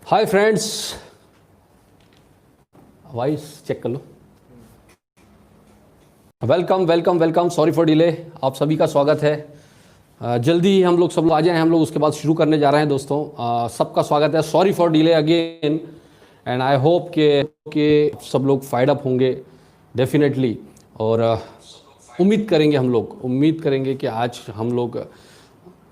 Hi friends, voice check कर लो। Welcome welcome welcome, sorry for delay. आप सभी का स्वागत है। जल्दी ही हम लोग सब लोग आ जाएं, हम लोग उसके बाद शुरू करने जा रहे हैं दोस्तों। सबका स्वागत है, sorry for delay again, and I hope कि सब लोग फाइड अप होंगे डेफिनेटली। और उम्मीद करेंगे कि आज हम लोग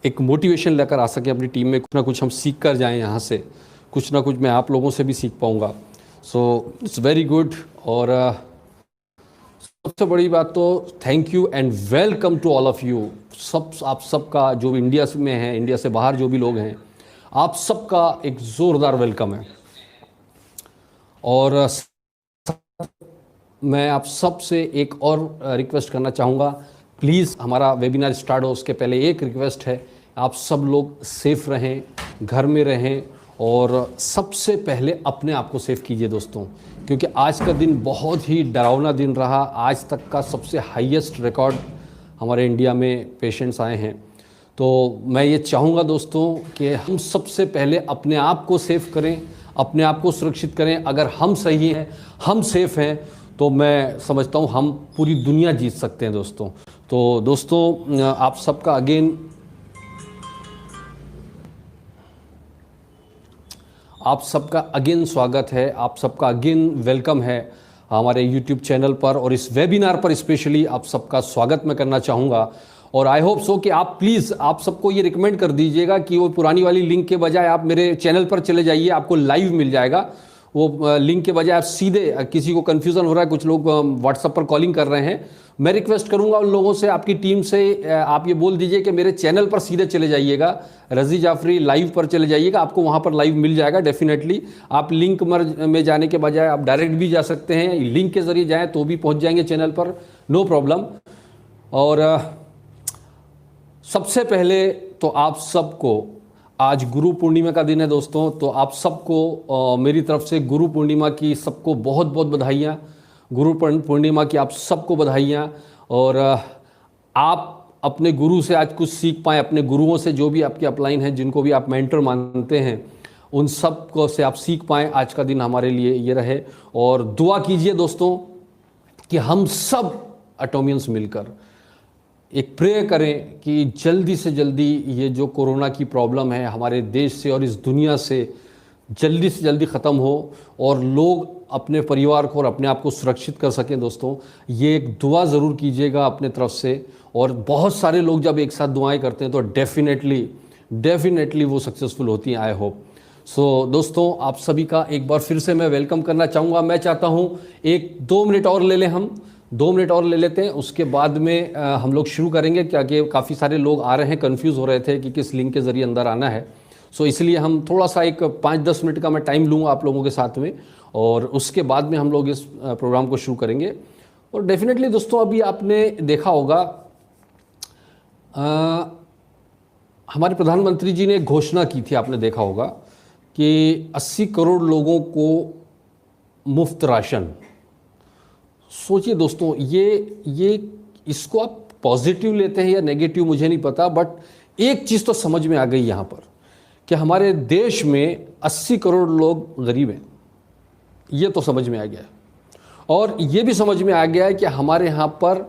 एक मोटिवेशन लेकर आ सकें अपनी टीम में। कुछ ना कुछ हम सीख कर जाएँ यहाँ से, कुछ ना कुछ मैं आप लोगों से भी सीख पाऊँगा। So it's very good. और सबसे बड़ी बात तो thank you and welcome to all of you. आप सबका जो इंडिया में है, इंडिया से बाहर जो भी लोग हैं, आप सबका एक ज़ोरदार वेलकम है। और मैं आप सब से एक और रिक्वेस्ट करना चाहूँगा, प्लीज़ हमारा वेबिनार स्टार्ट हो उसके पहले एक रिक्वेस्ट है, आप सब लोग सेफ रहें, घर में रहें, और सबसे पहले अपने आप को सेफ कीजिए दोस्तों, क्योंकि आज का दिन बहुत ही डरावना दिन रहा। आज तक का सबसे हाईएस्ट रिकॉर्ड हमारे इंडिया में पेशेंट्स आए हैं। तो मैं ये चाहूँगा दोस्तों कि हम सबसे पहले अपने आप को सेफ करें, अपने आप को सुरक्षित करें। अगर हम सही हैं, हम सेफ हैं, तो मैं समझता हूँ हम पूरी दुनिया जीत सकते हैं दोस्तों। तो दोस्तों आप सबका अगेन स्वागत है, आप सबका अगेन वेलकम है हमारे YouTube चैनल पर, और इस वेबिनार पर स्पेशली आप सबका स्वागत मैं करना चाहूँगा। और आई होप सो कि आप प्लीज़ आप सबको ये रिकमेंड कर दीजिएगा कि वो पुरानी वाली लिंक के बजाय आप मेरे चैनल पर चले जाइए, आपको लाइव मिल जाएगा। वो लिंक के बजाय आप सीधे, किसी को कन्फ्यूज़न हो रहा है, कुछ लोग व्हाट्सएप पर कॉलिंग कर रहे हैं, मैं रिक्वेस्ट करूंगा उन लोगों से, आपकी टीम से, आप ये बोल दीजिए कि मेरे चैनल पर सीधे चले जाइएगा, रज़ी जाफरी लाइव पर चले जाइएगा, आपको वहाँ पर लाइव मिल जाएगा डेफिनेटली। आप लिंक में जाने के बजाय आप डायरेक्ट भी जा सकते हैं, लिंक के ज़रिए जाएँ तो भी पहुँच जाएंगे चैनल पर, नो प्रॉब्लम। और सबसे पहले तो आप सबको, आज गुरु पूर्णिमा का दिन है दोस्तों, तो आप सबको मेरी तरफ से गुरु पूर्णिमा की सबको बहुत बहुत बधाइयाँ। गुरु पूर्णिमा की आप सबको बधाइयाँ। और आप अपने गुरु से आज कुछ सीख पाएँ, अपने गुरुओं से, जो भी आपके अपलाइन हैं, जिनको भी आप मेंटर मानते हैं, उन सब को से आप सीख पाएँ। आज का दिन हमारे लिए ये रहे। और दुआ कीजिए दोस्तों कि हम सब एटोमियंस मिलकर एक प्रे करें कि जल्दी से जल्दी ये जो कोरोना की प्रॉब्लम है हमारे देश से और इस दुनिया से जल्दी ख़त्म हो, और लोग अपने परिवार को और अपने आप को सुरक्षित कर सकें दोस्तों। ये एक दुआ ज़रूर कीजिएगा अपने तरफ से। और बहुत सारे लोग जब एक साथ दुआएं करते हैं तो डेफिनेटली वो सक्सेसफुल होती हैं, आई होप सो। दोस्तों आप सभी का एक बार फिर से मैं वेलकम करना चाहूँगा। मैं चाहता हूँ 1-2 मिनट और ले लें, हम 2 मिनट और ले लेते हैं, उसके बाद में हम लोग शुरू करेंगे, क्योंकि काफ़ी सारे लोग आ रहे हैं, कंफ्यूज हो रहे थे कि किस लिंक के ज़रिए अंदर आना है। सो इसलिए हम थोड़ा सा एक 5-10 मिनट का मैं टाइम लूँगा आप लोगों के साथ में, और उसके बाद में हम लोग इस प्रोग्राम को शुरू करेंगे। और डेफिनेटली दोस्तों अभी आपने देखा होगा, हमारे प्रधानमंत्री जी ने एक घोषणा की थी, आपने देखा होगा कि 80 करोड़ लोगों को मुफ्त राशन। सोचिए दोस्तों, ये इसको आप पॉजिटिव लेते हैं या नेगेटिव मुझे नहीं पता, बट एक चीज़ तो समझ में आ गई यहाँ पर कि हमारे देश में 80 करोड़ लोग गरीब हैं, ये तो समझ में आ गया है। और ये भी समझ में आ गया है कि हमारे यहाँ पर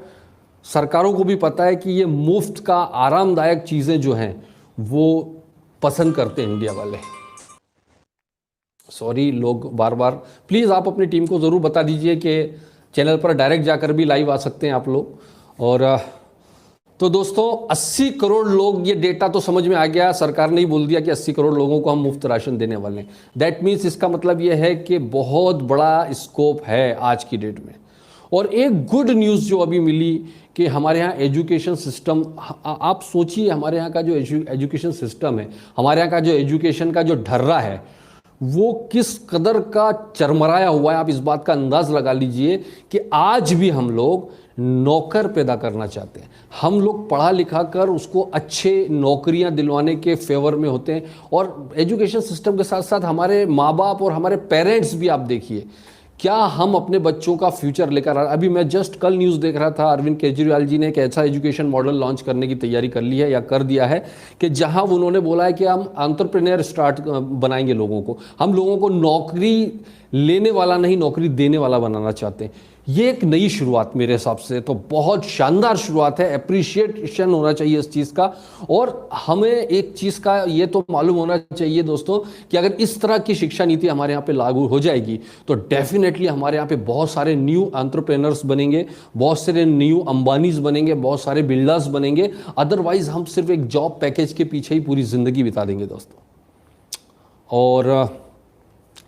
सरकारों को भी पता है कि ये मुफ्त का आरामदायक चीज़ें जो हैं वो पसंद करते हैं इंडिया वाले। सॉरी, लोग बार बार, प्लीज़ आप अपनी टीम को ज़रूर बता दीजिए कि चैनल पर डायरेक्ट जाकर भी लाइव आ सकते हैं आप लोग। और तो दोस्तों 80 करोड़ लोग, ये डेटा तो समझ में आ गया, सरकार ने ही बोल दिया कि 80 करोड़ लोगों को हम मुफ्त राशन देने वाले हैं। दैट मीन्स इसका मतलब ये है कि बहुत बड़ा स्कोप है आज की डेट में। और एक गुड न्यूज़ जो अभी मिली कि हमारे यहाँ एजुकेशन सिस्टम, आप सोचिए हमारे यहाँ का जो एजुकेशन सिस्टम है, हमारे यहाँ का जो एजुकेशन का जो ढर्रा है, वो किस कदर का चरमराया हुआ है। आप इस बात का अंदाज लगा लीजिए कि आज भी हम लोग नौकर पैदा करना चाहते हैं, हम लोग पढ़ा लिखा कर उसको अच्छे नौकरियां दिलवाने के फेवर में होते हैं। और एजुकेशन सिस्टम के साथ साथ हमारे माँ बाप और हमारे पेरेंट्स भी, आप देखिए क्या हम अपने बच्चों का फ्यूचर लेकर अभी मैं जस्ट कल न्यूज़ देख रहा था, अरविंद केजरीवाल जी ने एक ऐसा एजुकेशन मॉडल लॉन्च करने की तैयारी कर ली है या कर दिया है कि जहां उन्होंने बोला है कि हम एंटरप्रेन्योर स्टार्ट बनाएंगे लोगों को, हम लोगों को नौकरी लेने वाला नहीं नौकरी देने वाला बनाना चाहते हैं। ये एक नई शुरुआत मेरे हिसाब से तो बहुत शानदार शुरुआत है, अप्रिशिएशन होना चाहिए इस चीज़ का। और हमें एक चीज़ का ये तो मालूम होना चाहिए दोस्तों कि अगर इस तरह की शिक्षा नीति हमारे यहाँ पे लागू हो जाएगी तो डेफिनेटली हमारे यहाँ पे बहुत सारे न्यू एंटरप्रेन्योर्स बनेंगे, बहुत सारे न्यू अंबानीज बनेंगे, बहुत सारे बिल्डर्स बनेंगे। अदरवाइज हम सिर्फ एक जॉब पैकेज के पीछे ही पूरी ज़िंदगी बिता देंगे दोस्तों। और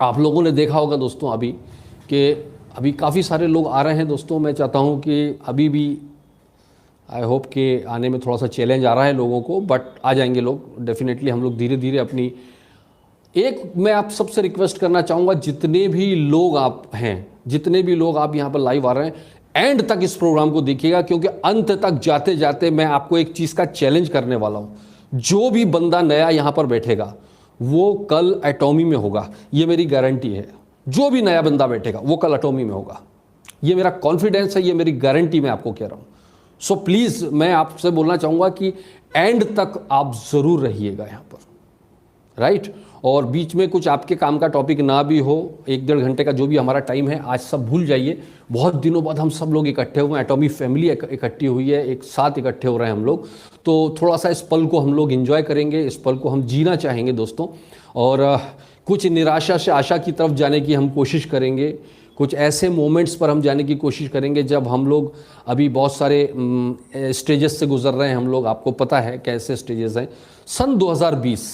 आप लोगों ने देखा होगा दोस्तों अभी काफ़ी सारे लोग आ रहे हैं दोस्तों। मैं चाहता हूं कि अभी भी आई होप कि आने में थोड़ा सा चैलेंज आ रहा है लोगों को, बट आ जाएंगे लोग डेफिनेटली। हम लोग धीरे धीरे अपनी मैं आप सबसे रिक्वेस्ट करना चाहूँगा, जितने भी लोग आप हैं, जितने भी लोग आप यहाँ पर लाइव आ रहे हैं, एंड तक इस प्रोग्राम को देखिएगा, क्योंकि अंत तक जाते जाते मैं आपको एक चीज़ का चैलेंज करने वाला हूँ। जो भी बंदा नया यहाँ पर बैठेगा वो कल एटॉमी में होगा, ये मेरी गारंटी है। जो भी नया बंदा बैठेगा वो कल एटॉमी में होगा, ये मेरा कॉन्फिडेंस है, ये मेरी गारंटी मैं आपको कह रहा हूँ। सो प्लीज़ मैं आपसे बोलना चाहूँगा कि एंड तक आप ज़रूर रहिएगा यहाँ पर, राइट। और बीच में कुछ आपके काम का टॉपिक ना भी हो, 1-1.5 घंटे का जो भी हमारा टाइम है, आज सब भूल जाइए। बहुत दिनों बाद हम सब लोग इकट्ठे हुए हैं, एटॉमी फैमिली इकट्ठी हुई है, एक साथ इकट्ठे हो रहे हैं हम लोग। तो थोड़ा सा इस पल को हम लोग एंजॉय करेंगे, इस पल को हम जीना चाहेंगे दोस्तों। और कुछ निराशा से आशा की तरफ जाने की हम कोशिश करेंगे, कुछ ऐसे मोमेंट्स पर हम जाने की कोशिश करेंगे जब हम लोग अभी बहुत सारे स्टेजेस से गुजर रहे हैं हम लोग। आपको पता है कैसे स्टेजेस हैं। सन 2020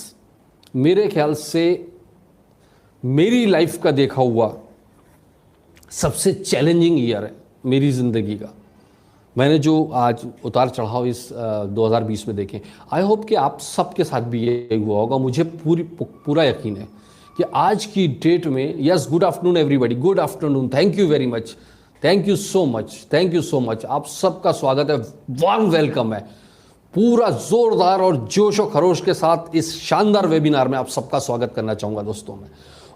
मेरे ख्याल से मेरी लाइफ का देखा हुआ सबसे चैलेंजिंग ईयर है मेरी ज़िंदगी का। मैंने जो आज उतार चढ़ाव इस 2020 में देखे, आई होप कि आप सबके साथ भी ये हुआ होगा। मुझे पूरा यकीन है कि आज की डेट में, yes, good afternoon everybody, good afternoon, thank you very much, thank you so much, thank you so much. आप सबका स्वागत है, वार्म वेलकम है। पूरा जोरदार और जोश और खरोश के साथ इस शानदार वेबिनार में आप सबका स्वागत करना चाहूँगा दोस्तों मैं।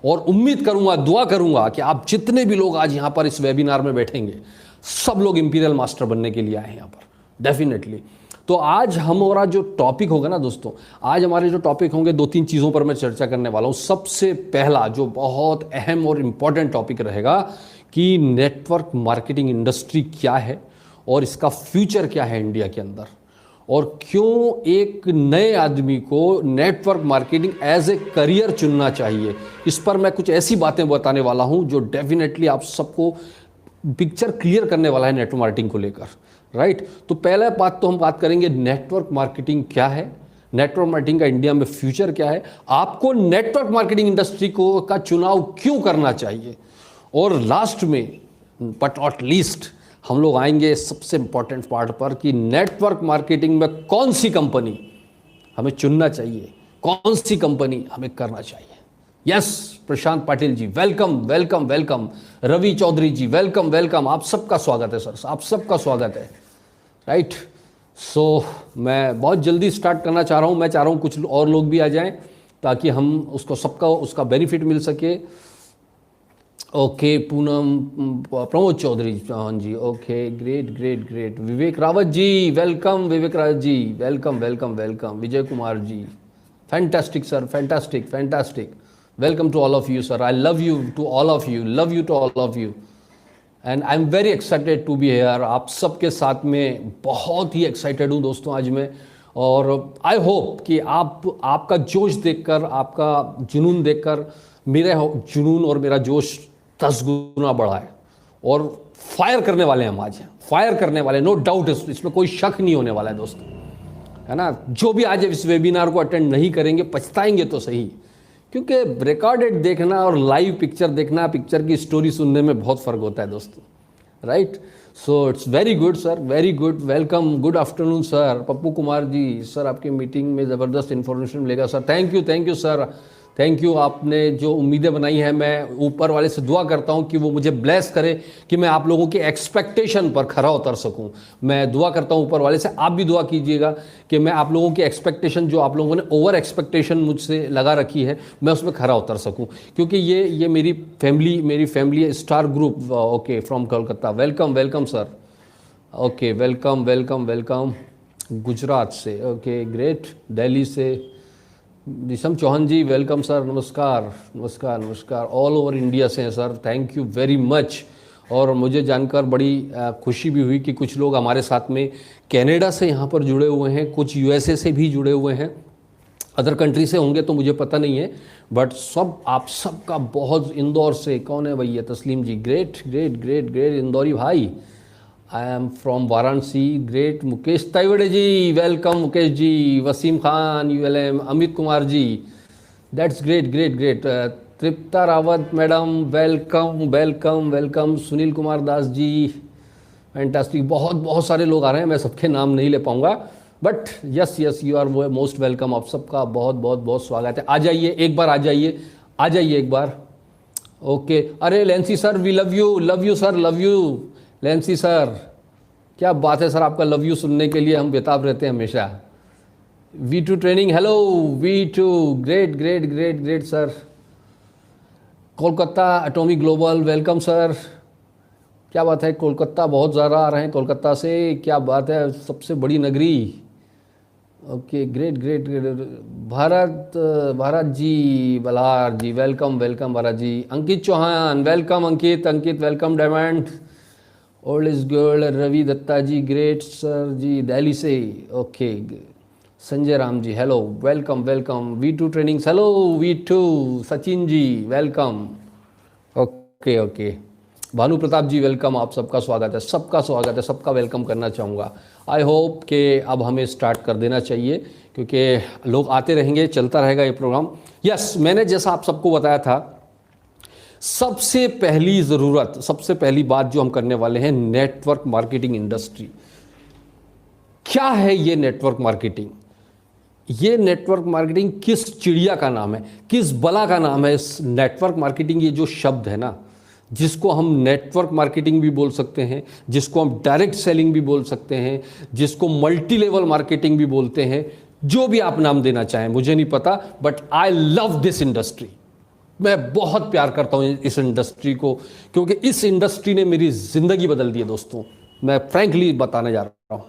और उम्मीद करूँगा, दुआ करूँगा कि आप जितने भी लोग आज यहाँ पर इस वेबिनार में बैठेंगे, सब लोग इंपीरियल मास्टर बनने के लिए आए हैं यहाँ पर, डेफिनेटली। तो आज हमारा जो टॉपिक होगा ना दोस्तों, आज हमारे जो टॉपिक होंगे, 2-3 चीज़ों पर मैं चर्चा करने वाला हूँ। सबसे पहला जो बहुत अहम और इम्पॉर्टेंट टॉपिक रहेगा कि नेटवर्क मार्केटिंग इंडस्ट्री क्या है और इसका फ्यूचर क्या है इंडिया के अंदर, और क्यों एक नए आदमी को network marketing as a career चुनना चाहिए। इस पर मैं कुछ ऐसी बातें बताने वाला हूं जो डेफिनेटली आप सबको पिक्चर क्लियर करने वाला है नेटवर्क मार्केटिंग को लेकर, राइट। तो पहला बात तो हम बात करेंगे नेटवर्क मार्केटिंग क्या है, नेटवर्क मार्केटिंग का इंडिया में फ्यूचर क्या है, आपको नेटवर्क मार्केटिंग इंडस्ट्री को का चुनाव क्यों करना चाहिए, और लास्ट में बट नॉट लीस्ट हम लोग आएंगे सबसे इंपॉर्टेंट पार्ट पर कि नेटवर्क मार्केटिंग में कौन सी कंपनी हमें चुनना चाहिए, कौन सी कंपनी हमें करना चाहिए। Yes, Prashant Patil ji welcome welcome welcome, Ravi Chaudhary ji welcome welcome, आप सबका स्वागत है सर, आप सबका स्वागत है, राइट। सो मैं बहुत जल्दी स्टार्ट करना चाह रहा हूँ। मैं चाह रहा हूँ कुछ और लोग भी आ जाएं ताकि हम उसको सबका उसका बेनिफिट मिल सके। ओके, पूनम, प्रमोद चौधरी, हाँ जी, okay, great great great. Vivek Rawat ji welcome, Vivek Rawat ji welcome welcome welcome. Vijay Kumar ji, fantastic sir, fantastic fantastic, welcome to all of you sir, I love you to all of you, love you to all of you, and I am very excited to be here. आप सबके साथ में बहुत ही excited हूँ दोस्तों आज मैं, और आई होप कि आपका जोश देखकर, आपका जुनून देखकर मेरा जुनून और मेरा जोश 10 गुना बढ़ा है। और फायर करने वाले हैं हम आज, फायर करने वाले, नो डाउट, इसमें कोई शक नहीं होने वाला है दोस्तों, है ना। जो भी आज इस वेबिनार को अटेंड नहीं करेंगे पछताएंगे तो सही, क्योंकि रिकॉर्डेड देखना और लाइव पिक्चर देखना, पिक्चर की स्टोरी सुनने में बहुत फ़र्क होता है दोस्तों, right. So it's very good sir, very good, welcome, good afternoon sir. Pappu Kumar ji, sir आपकी मीटिंग में ज़बरदस्त इन्फॉर्मेशन मिलेगा सर, thank you sir, thank you. आपने जो उम्मीदें बनाई हैं, मैं ऊपर वाले से दुआ करता हूं कि वो मुझे ब्लेस करे कि मैं आप लोगों की एक्सपेक्टेशन पर खरा उतर सकूं। मैं दुआ करता हूं ऊपर वाले से, आप भी दुआ कीजिएगा कि मैं आप लोगों की एक्सपेक्टेशन, जो आप लोगों ने ओवर एक्सपेक्टेशन मुझसे लगा रखी है, मैं उसमें खरा उतर सकूं। क्योंकि ये मेरी फैमिली है, star group, okay, from Kolkata. Welcome welcome sir. Okay, welcome welcome welcome. Gujarat से, ओके ग्रेट। दिल्ली से दिशम चौहान जी, वेलकम सर। नमस्कार नमस्कार नमस्कार। ऑल ओवर इंडिया से हैं sir, thank you very much. और मुझे जानकर बड़ी खुशी भी हुई कि कुछ लोग हमारे साथ में कनाडा से यहाँ पर जुड़े हुए हैं, कुछ यूएसए से भी जुड़े हुए हैं, अदर कंट्री से होंगे तो मुझे पता नहीं है, बट सब आप सबका बहुत। इंदौर से कौन है भैया? Taslim ji, great great great great Indori भाई। I am from Varanasi, great. Mukesh Taiwade ji, welcome Mukesh ji. Wasim Khan, ULM. Amit Kumar ji, that's great great great. Tripta Rawat madam, welcome welcome welcome. Sunil Kumar Das ji, fantastic. बहुत बहुत सारे लोग आ रहे हैं, मैं सबके नाम नहीं ले पाऊंगा, but yes yes, you are most welcome. आप सबका बहुत बहुत बहुत स्वागत है। आ जाइए एक बार, आ जाइए, आ जाइए एक बार। ओके, अरे Lancy sir, we love you sir, love you Lancy sir. क्या बात है सर, आपका लव यू सुनने के लिए हम बेताब रहते हैं हमेशा। V2 training, hello V2, great great great great sir. Kolkata atomic global, welcome sir. क्या बात है, कोलकाता बहुत ज़्यादा आ रहे हैं कोलकाता से, क्या बात है, सबसे बड़ी नगरी। Okay, great great great. Bharat ji, Balhar ji, welcome welcome Bharat ji. Ankit Chauhan, welcome Ankit, Ankit welcome. Diamond old is gold. Ravi Datta ji, great sir ji, Delhi से, okay. Sanjay Ram ji, hello, welcome welcome. V2 trainings, hello V2। Sachin ji, welcome. Okay okay. Bhanu Pratap ji, welcome. आप सबका स्वागत है, सबका स्वागत है, सबका वेलकम करना चाहूँगा। आई होप कि अब हमें स्टार्ट कर देना चाहिए, क्योंकि लोग आते रहेंगे, चलता रहेगा ये प्रोग्राम। यस, मैंने जैसा आप सबको बताया था, सबसे पहली ज़रूरत, सबसे पहली बात जो हम करने वाले हैं, नेटवर्क मार्केटिंग इंडस्ट्री। क्या है ये नेटवर्क मार्केटिंग? ये नेटवर्क मार्केटिंग किस चिड़िया का नाम है, किस बला का नाम है? इस नेटवर्क मार्केटिंग, ये जो शब्द है ना, जिसको हम नेटवर्क मार्केटिंग भी बोल सकते हैं, जिसको हम डायरेक्ट सेलिंग भी बोल सकते हैं, जिसको मल्टी लेवल मार्केटिंग भी बोलते हैं, जो भी आप नाम देना चाहें, मुझे नहीं पता, but I love this industry. मैं बहुत प्यार करता हूँ इस इंडस्ट्री को, क्योंकि इस इंडस्ट्री ने मेरी ज़िंदगी बदल दी है दोस्तों। मैं फ्रैंकली बताने जा रहा हूँ,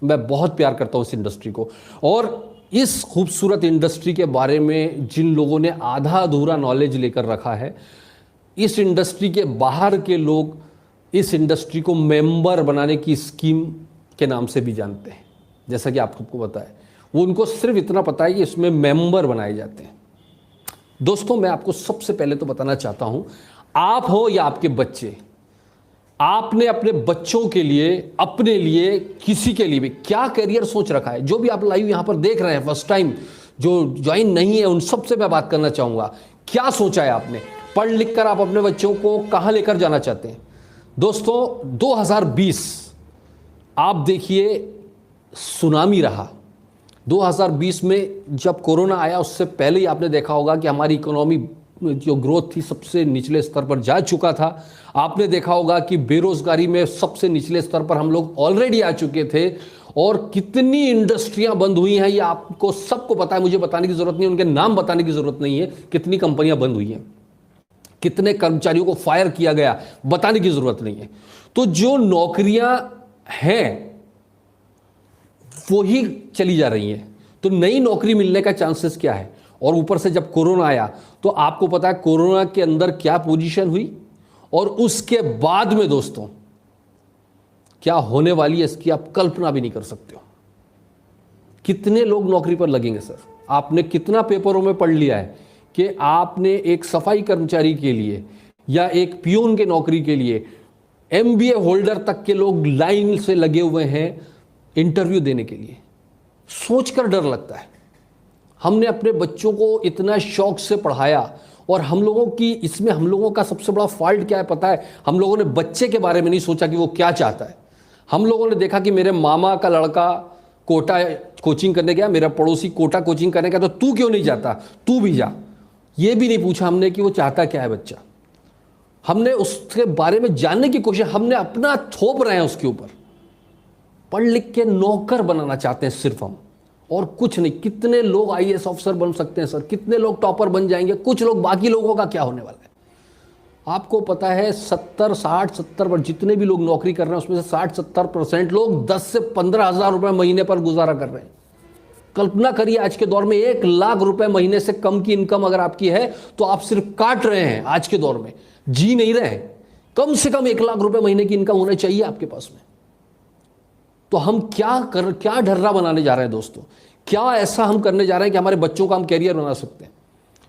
मैं बहुत प्यार करता हूँ इस इंडस्ट्री को। और इस खूबसूरत इंडस्ट्री के बारे में जिन लोगों ने आधा अधूरा नॉलेज लेकर रखा है, इस इंडस्ट्री के बाहर के लोग इस इंडस्ट्री को मेंबर बनाने की स्कीम के नाम से भी जानते हैं। जैसा कि आप सबको पता है, वो उनको सिर्फ इतना पता है कि इसमें मेंबर बनाए जाते हैं। दोस्तों, मैं आपको सबसे पहले तो बताना चाहता हूं, आप हो या आपके बच्चे, आपने अपने बच्चों के लिए, अपने लिए, किसी के लिए भी क्या करियर सोच रखा है? जो भी आप लाइव यहां पर देख रहे हैं, फर्स्ट टाइम जो ज्वाइन नहीं है, उन सबसे मैं बात करना चाहूंगा। क्या सोचा है आपने? पढ़ लिख कर आप अपने बच्चों को कहां लेकर जाना चाहते हैं? दोस्तों, 2020 आप देखिए, सुनामी रहा। 2020 में जब कोरोना आया, उससे पहले ही आपने देखा होगा कि हमारी इकोनॉमी जो ग्रोथ थी सबसे निचले स्तर पर जा चुका था। आपने देखा होगा कि बेरोजगारी में सबसे निचले स्तर पर हम लोग ऑलरेडी आ चुके थे, और कितनी इंडस्ट्रियां बंद हुई हैं ये आपको सबको पता है, मुझे बताने की जरूरत नहीं, उनके नाम बताने की जरूरत नहीं है। कितनी कंपनियां बंद हुई हैं, कितने कर्मचारियों को फायर किया गया, बताने की जरूरत नहीं है। तो जो नौकरियां हैं वो ही चली जा रही हैं, तो नई नौकरी मिलने का चांसेस क्या है? और ऊपर से जब कोरोना आया, तो आपको पता है कोरोना के अंदर क्या पोजीशन हुई, और उसके बाद में दोस्तों क्या होने वाली है, इसकी आप कल्पना भी नहीं कर सकते हो। कितने लोग नौकरी पर लगेंगे सर? आपने कितना पेपरों में पढ़ लिया है कि आपने एक सफाई कर्मचारी के लिए या एक पियून के नौकरी के लिए MBA होल्डर तक के लोग लाइन से लगे हुए हैं इंटरव्यू देने के लिए। सोचकर डर लगता है। हमने अपने बच्चों को इतना शौक से पढ़ाया, और हम लोगों की इसमें, हम लोगों का सबसे बड़ा फॉल्ट क्या है पता है? हम लोगों ने बच्चे के बारे में नहीं सोचा कि वो क्या चाहता है। हम लोगों ने देखा कि मेरे मामा का लड़का कोटा कोचिंग करने गया, मेरा पड़ोसी कोटा कोचिंग करने गया, तो तू क्यों नहीं जाता, तू भी जा। ये भी नहीं पूछा हमने कि वो चाहता क्या है बच्चा। हमने उसके बारे में जानने की कोशिश, हमने अपना थोप रहे हैं उसके ऊपर। पढ़ लिख के नौकर बनाना चाहते हैं सिर्फ हम, और कुछ नहीं। कितने लोग आईएएस ऑफिसर बन सकते हैं सर, कितने लोग टॉपर बन जाएंगे, कुछ लोग, बाकी लोगों का क्या होने वाला है। आपको पता है 60 पर जितने भी लोग नौकरी कर रहे हैं उसमें से 60-70% लोग 10 से 15 हज़ार रुपए महीने पर गुजारा कर रहे हैं। कल्पना करिए आज के दौर में 1 लाख रुपए महीने से कम की इनकम अगर आपकी है तो आप सिर्फ काट रहे हैं। आज के दौर में जी नहीं रहे। कम से कम 1 लाख रुपए महीने की इनकम होना चाहिए आपके पास में। तो हम क्या ढर्रा बनाने जा रहे हैं दोस्तों? क्या ऐसा हम करने जा रहे हैं कि हमारे बच्चों का हम कैरियर बना सकते हैं?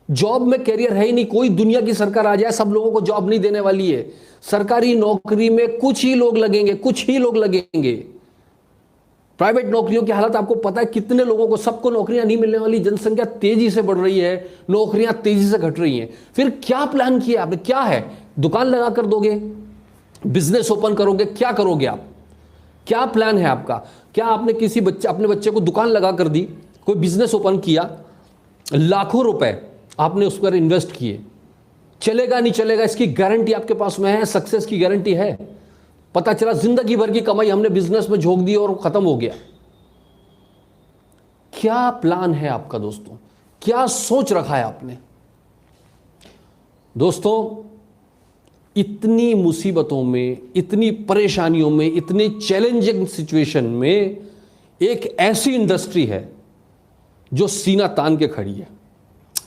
जॉब में कैरियर है ही नहीं। कोई दुनिया की सरकार आ जाए, सब लोगों को जॉब नहीं देने वाली है। सरकारी नौकरी में कुछ ही लोग लगेंगे, कुछ ही लोग लगेंगे। प्राइवेट नौकरियों की हालत आपको पता है कितने लोगों को, सबको नौकरियां नहीं मिलने वाली। जनसंख्या तेजी से बढ़ रही है, नौकरियां तेजी से घट रही हैं। फिर क्या प्लान किया आपने? क्या है? दुकान लगा कर दोगे? बिजनेस ओपन करोगे? क्या करोगे आप? क्या प्लान है आपका? क्या आपने किसी अपने बच्चे को दुकान लगा कर दी, कोई बिजनेस ओपन किया, लाखों रुपए आपने उस पर इन्वेस्ट किए, चलेगा नहीं चलेगा इसकी गारंटी आपके पास में है? सक्सेस की गारंटी है? पता चला जिंदगी भर की कमाई हमने बिजनेस में झोंक दी और खत्म हो गया। क्या प्लान है आपका दोस्तों? क्या सोच रखा है आपने? दोस्तों, इतनी मुसीबतों में, इतनी परेशानियों में, इतनी चैलेंजिंग सिचुएशन में एक ऐसी इंडस्ट्री है जो सीना तान के खड़ी है।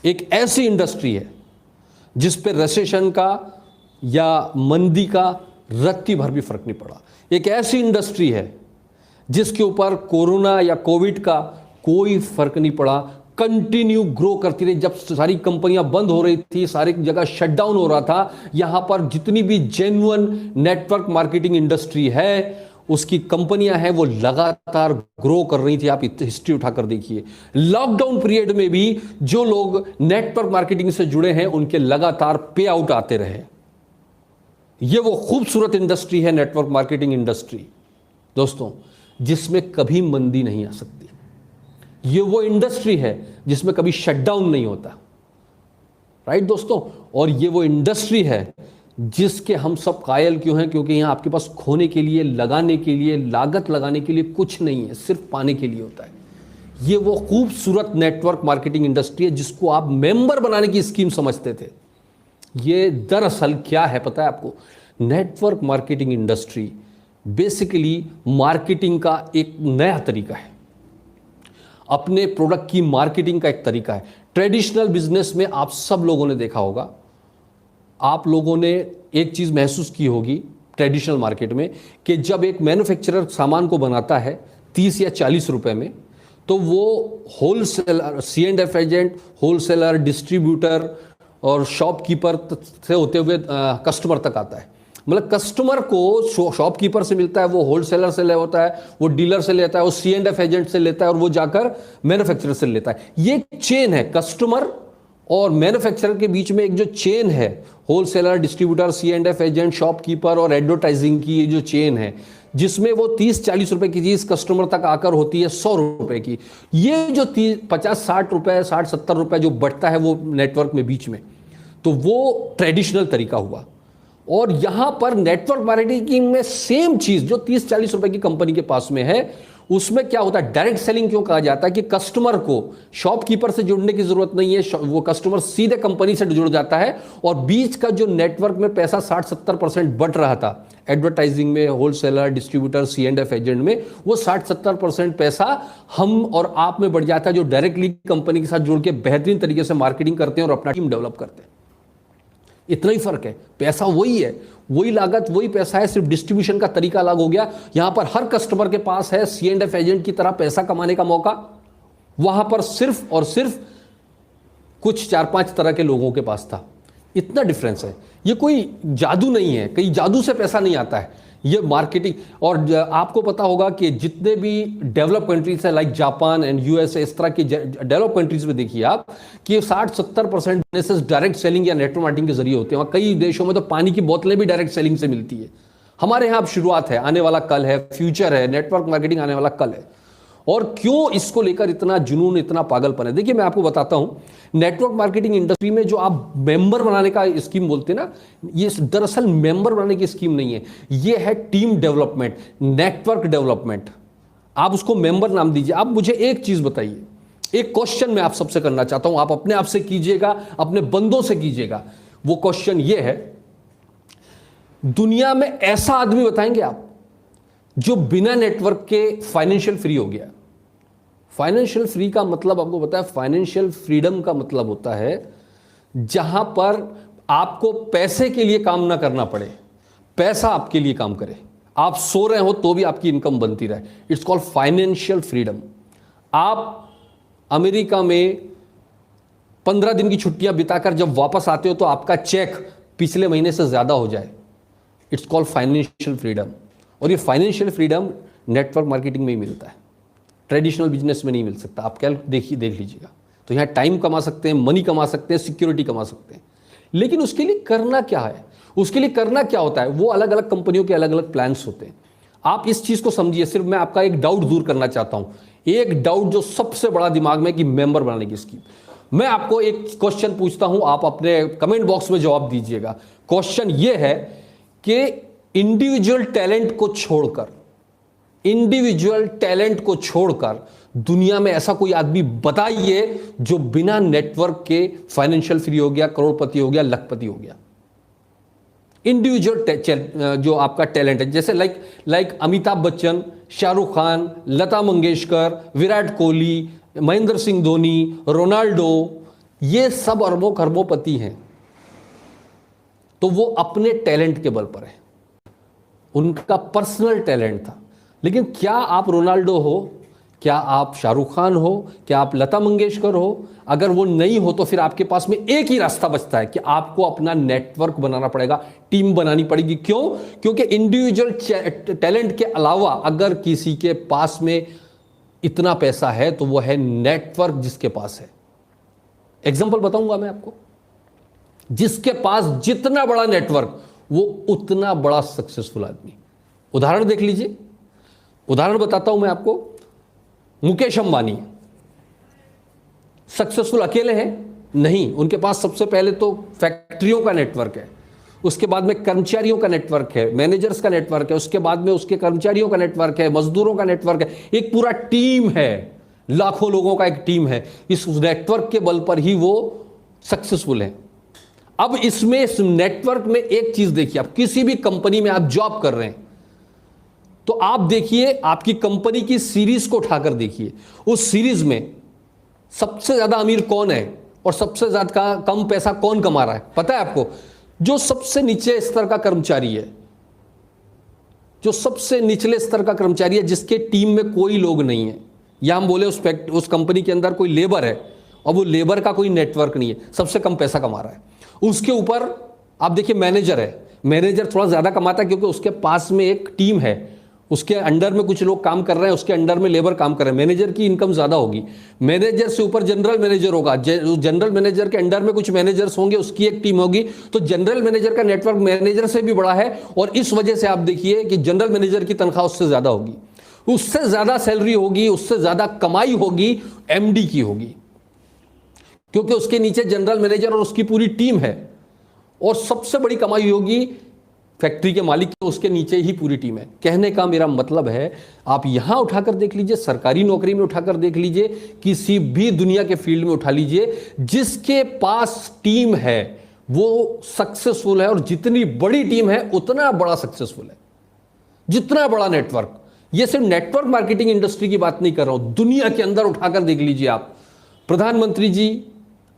एक ऐसी इंडस्ट्री है जिस पे रिसेशन का या मंदी का रत्ती भर भी फर्क नहीं पड़ा। एक ऐसी इंडस्ट्री है जिसके ऊपर कोरोना या कोविड का कोई फर्क नहीं पड़ा। कंटिन्यू ग्रो करती रही। जब सारी कंपनियां बंद हो रही थी, सारी जगह शटडाउन हो रहा था, यहां पर जितनी भी जेन्युइन नेटवर्क मार्केटिंग इंडस्ट्री है, उसकी कंपनियां हैं, वो लगातार ग्रो कर रही थी। आप हिस्ट्री उठाकर देखिए। लॉकडाउन पीरियड में भी जो लोग नेटवर्क मार्केटिंग से जुड़े हैं उनके लगातार पे आउट आते रहे। ये वो खूबसूरत इंडस्ट्री है नेटवर्क मार्केटिंग इंडस्ट्री दोस्तों, जिसमें कभी मंदी नहीं आ सकती। ये वो इंडस्ट्री है जिसमें कभी शटडाउन नहीं होता। राइट दोस्तों? और ये वो इंडस्ट्री है जिसके हम सब कायल क्यों हैं? क्योंकि यहां आपके पास खोने के लिए, लगाने के लिए, लागत लगाने के लिए कुछ नहीं है, सिर्फ पाने के लिए होता है। ये वो खूबसूरत नेटवर्क मार्केटिंग इंडस्ट्री है जिसको आप मेंबर बनाने की स्कीम समझते थे। ये दरअसल क्या है पता है आपको? Network marketing industry basically marketing का एक नया तरीका है। अपने प्रोडक्ट की मार्केटिंग का एक तरीका है। ट्रेडिशनल बिजनेस में आप सब लोगों ने देखा होगा, आप लोगों ने एक चीज महसूस की होगी ट्रेडिशनल मार्केट में, कि जब एक मैन्युफैक्चरर सामान को बनाता है 30 या 40 रुपए में, तो वो wholesaler, C&F agent, wholesaler, distributor और शॉपकीपर से होते हुए कस्टमर तक आता है। मतलब कस्टमर को शॉपकीपर से मिलता है, वो होलसेलर से ले होता है, वो डीलर से लेता है, वो C&F एजेंट से लेता है, और वो जाकर मैन्युफैक्चरर से लेता है। ये चेन है। कस्टमर और मैन्युफैक्चरर के बीच में एक जो चेन है, wholesaler, distributor, C&F agent, shopkeeper और एडवर्टाइजिंग की ये जो चेन है, जिसमें वो 30-40 रुपए की चीज कस्टमर तक आकर होती है 100 रुपए की। ये जो 50-60 रुपए, 60-70 रुपए जो बढ़ता है वो नेटवर्क में बीच में, तो वो ट्रेडिशनल तरीका हुआ। और यहां पर नेटवर्क मार्केटिंग में सेम चीज जो 30-40 रुपए की कंपनी के पास में है, उसमें क्या होता है? डायरेक्ट सेलिंग क्यों कहा जाता है? कि कस्टमर को शॉपकीपर से जुड़ने की जरूरत नहीं है, वो कस्टमर सीधे कंपनी से जुड़ जाता है। और बीच का जो नेटवर्क में पैसा 60-70% बढ़ रहा था एडवर्टाइजिंग में, होलसेलर, डिस्ट्रीब्यूटर, C&F एजेंट में, वो 60-70% पैसा हम और आप में बढ़ जाता है, जो डायरेक्टली कंपनी के साथ जुड़ के बेहतरीन तरीके से मार्केटिंग करते हैं और अपना टीम डेवलप करते हैं। इतना ही फर्क है। पैसा वही है, वही लागत, वही पैसा है, सिर्फ डिस्ट्रीब्यूशन का तरीका अलग हो गया। यहां पर हर कस्टमर के पास है C&F एजेंट की तरह पैसा कमाने का मौका। वहां पर सिर्फ और सिर्फ कुछ 4-5 तरह के लोगों के पास था। इतना डिफरेंस है। ये कोई जादू नहीं है, कहीं जादू से पैसा नहीं आता है, ये मार्केटिंग। और आपको पता होगा कि जितने भी डेवलप कंट्रीज है, लाइक जापान एंड USA, इस तरह की डेवलप कंट्रीज में देखिए आप कि 60-70% बिजनेसेस डायरेक्ट सेलिंग या नेटवर्क मार्केटिंग के जरिए होते हैं। और कई देशों में तो पानी की बोतलें भी डायरेक्ट सेलिंग से मिलती है। हमारे यहाँ अब शुरुआत है, आने वाला कल है, फ्यूचर है, नेटवर्क मार्केटिंग आने वाला कल है। और क्यों इसको लेकर इतना जुनून, इतना पागलपन है। देखिए मैं आपको बताता हूं, नेटवर्क मार्केटिंग इंडस्ट्री में जो आप मेंबर बनाने का स्कीम बोलते हैं ना, ये दरअसल मेंबर बनाने की स्कीम नहीं है, ये है टीम डेवलपमेंट, नेटवर्क डेवलपमेंट। आप उसको मेंबर नाम दीजिए। आप मुझे एक चीज बताइए, एक क्वेश्चन मैं आप सबसे करना चाहता हूं, आप अपने आप से कीजिएगा, अपने बंदों से कीजिएगा। वो क्वेश्चन ये है, दुनिया में ऐसा आदमी बताएंगे आप जो बिना नेटवर्क के फाइनेंशियल फ्री हो गया। फाइनेंशियल फ्री का मतलब आपको पता है, फाइनेंशियल फ्रीडम का मतलब होता है जहां पर आपको पैसे के लिए काम ना करना पड़े, पैसा आपके लिए काम करे। आप सो रहे हो तो भी आपकी इनकम बनती रहे। It's called financial freedom. आप अमेरिका में 15 दिन की छुट्टियां बिताकर जब वापस आते हो तो आपका चेक पिछले महीने से ज्यादा हो जाए, इट्स कॉल्ड फाइनेंशियल फ्रीडम। और ये फाइनेंशियल फ्रीडम नेटवर्क मार्केटिंग में ही मिलता है, ट्रेडिशनल बिजनेस में नहीं मिल सकता। आप क्या देख लीजिएगा। तो यहाँ टाइम कमा सकते हैं, मनी कमा सकते हैं, सिक्योरिटी कमा सकते हैं, लेकिन उसके लिए करना क्या है, उसके लिए करना क्या होता है, वो अलग अलग कंपनियों के अलग अलग प्लान्स होते हैं। आप इस चीज को समझिए। सिर्फ मैं आपका एक डाउट दूर करना चाहता हूं, एक डाउट जो सबसे बड़ा दिमाग में कि मेंबर बनाने की स्कीम। मैं आपको एक क्वेश्चन पूछता हूं, आप अपने कमेंट बॉक्स में जवाब दीजिएगा। क्वेश्चन ये है कि इंडिविजुअल टैलेंट को छोड़कर दुनिया में ऐसा कोई आदमी बताइए जो बिना नेटवर्क के फाइनेंशियल फ्री हो गया, करोड़पति हो गया, लखपति हो गया। इंडिविजुअल जो आपका टैलेंट है, जैसे लाइक अमिताभ बच्चन, शाहरुख खान, लता मंगेशकर, विराट कोहली, महेंद्र सिंह धोनी, रोनाल्डो, ये सब अरबों खरबोपति हैं। तो वो अपने टैलेंट के बल पर है, उनका पर्सनल टैलेंट था। लेकिन क्या आप रोनाल्डो हो, क्या आप शाहरुख खान हो, क्या आप लता मंगेशकर हो? अगर वो नहीं हो तो फिर आपके पास में एक ही रास्ता बचता है कि आपको अपना नेटवर्क बनाना पड़ेगा, टीम बनानी पड़ेगी। क्यों? क्योंकि इंडिविजुअल टैलेंट के अलावा अगर किसी के पास में इतना पैसा है तो वो है नेटवर्क जिसके पास है। एग्जांपल बताऊंगा मैं आपको, जिसके पास जितना बड़ा नेटवर्क वो उतना बड़ा सक्सेसफुल आदमी। उदाहरण देख लीजिए, उदाहरण बताता हूं मैं आपको। मुकेश अंबानी सक्सेसफुल अकेले हैं? नहीं, उनके पास सबसे पहले तो फैक्ट्रियों का नेटवर्क है, उसके बाद में कर्मचारियों का नेटवर्क है, मैनेजर्स का नेटवर्क है, उसके बाद में उसके कर्मचारियों का नेटवर्क है, मजदूरों का नेटवर्क है, एक पूरा टीम है, लाखों लोगों का एक टीम है। इस नेटवर्क के बल पर ही वो सक्सेसफुल है। अब इसमें, इस नेटवर्क में एक चीज देखिए, आप किसी भी कंपनी में आप जॉब कर रहे हैं तो आप देखिए, आपकी कंपनी की सीरीज को उठाकर देखिए, उस सीरीज में सबसे ज्यादा अमीर कौन है और सबसे ज्यादा कम पैसा कौन कमा रहा है, पता है आपको? जो सबसे नीचे स्तर का कर्मचारी है, जो सबसे निचले स्तर का कर्मचारी है, जिसके टीम में कोई लोग नहीं है, या हम बोले उस कंपनी के अंदर कोई लेबर है और वो लेबर का कोई नेटवर्क नहीं है, सबसे कम पैसा कमा रहा है। उसके ऊपर आप देखिए मैनेजर है, मैनेजर थोड़ा ज्यादा कमाता है क्योंकि उसके पास में एक टीम है, उसके अंडर में कुछ लोग काम कर रहे हैं, उसके अंडर में लेबर काम कर रहे हैं, मैनेजर की इनकम ज्यादा होगी। मैनेजर से ऊपर जनरल मैनेजर होगा, जनरल मैनेजर के अंडर में कुछ मैनेजर्स होंगे, उसकी एक टीम होगी। तो जनरल मैनेजर का नेटवर्क मैनेजर से भी बड़ा है और इस वजह से आप देखिए कि जनरल मैनेजर की तनख्वाह उससे ज्यादा होगी, उससे ज्यादा सैलरी होगी, उससे ज्यादा कमाई होगी एमडी की होगी, क्योंकि उसके नीचे जनरल मैनेजर और उसकी पूरी टीम है। और सबसे बड़ी कमाई होगी फैक्ट्री के मालिक की, उसके नीचे ही पूरी टीम है। कहने का मेरा मतलब है, आप यहां उठाकर देख लीजिए, सरकारी नौकरी में उठाकर देख लीजिए, किसी भी दुनिया के फील्ड में उठा लीजिए, जिसके पास टीम है वो सक्सेसफुल है, और जितनी बड़ी टीम है उतना बड़ा सक्सेसफुल है, जितना बड़ा नेटवर्क। ये सिर्फ नेटवर्क मार्केटिंग इंडस्ट्री की बात नहीं कर रहा हूं, दुनिया के अंदर उठाकर देख लीजिए आप। प्रधानमंत्री जी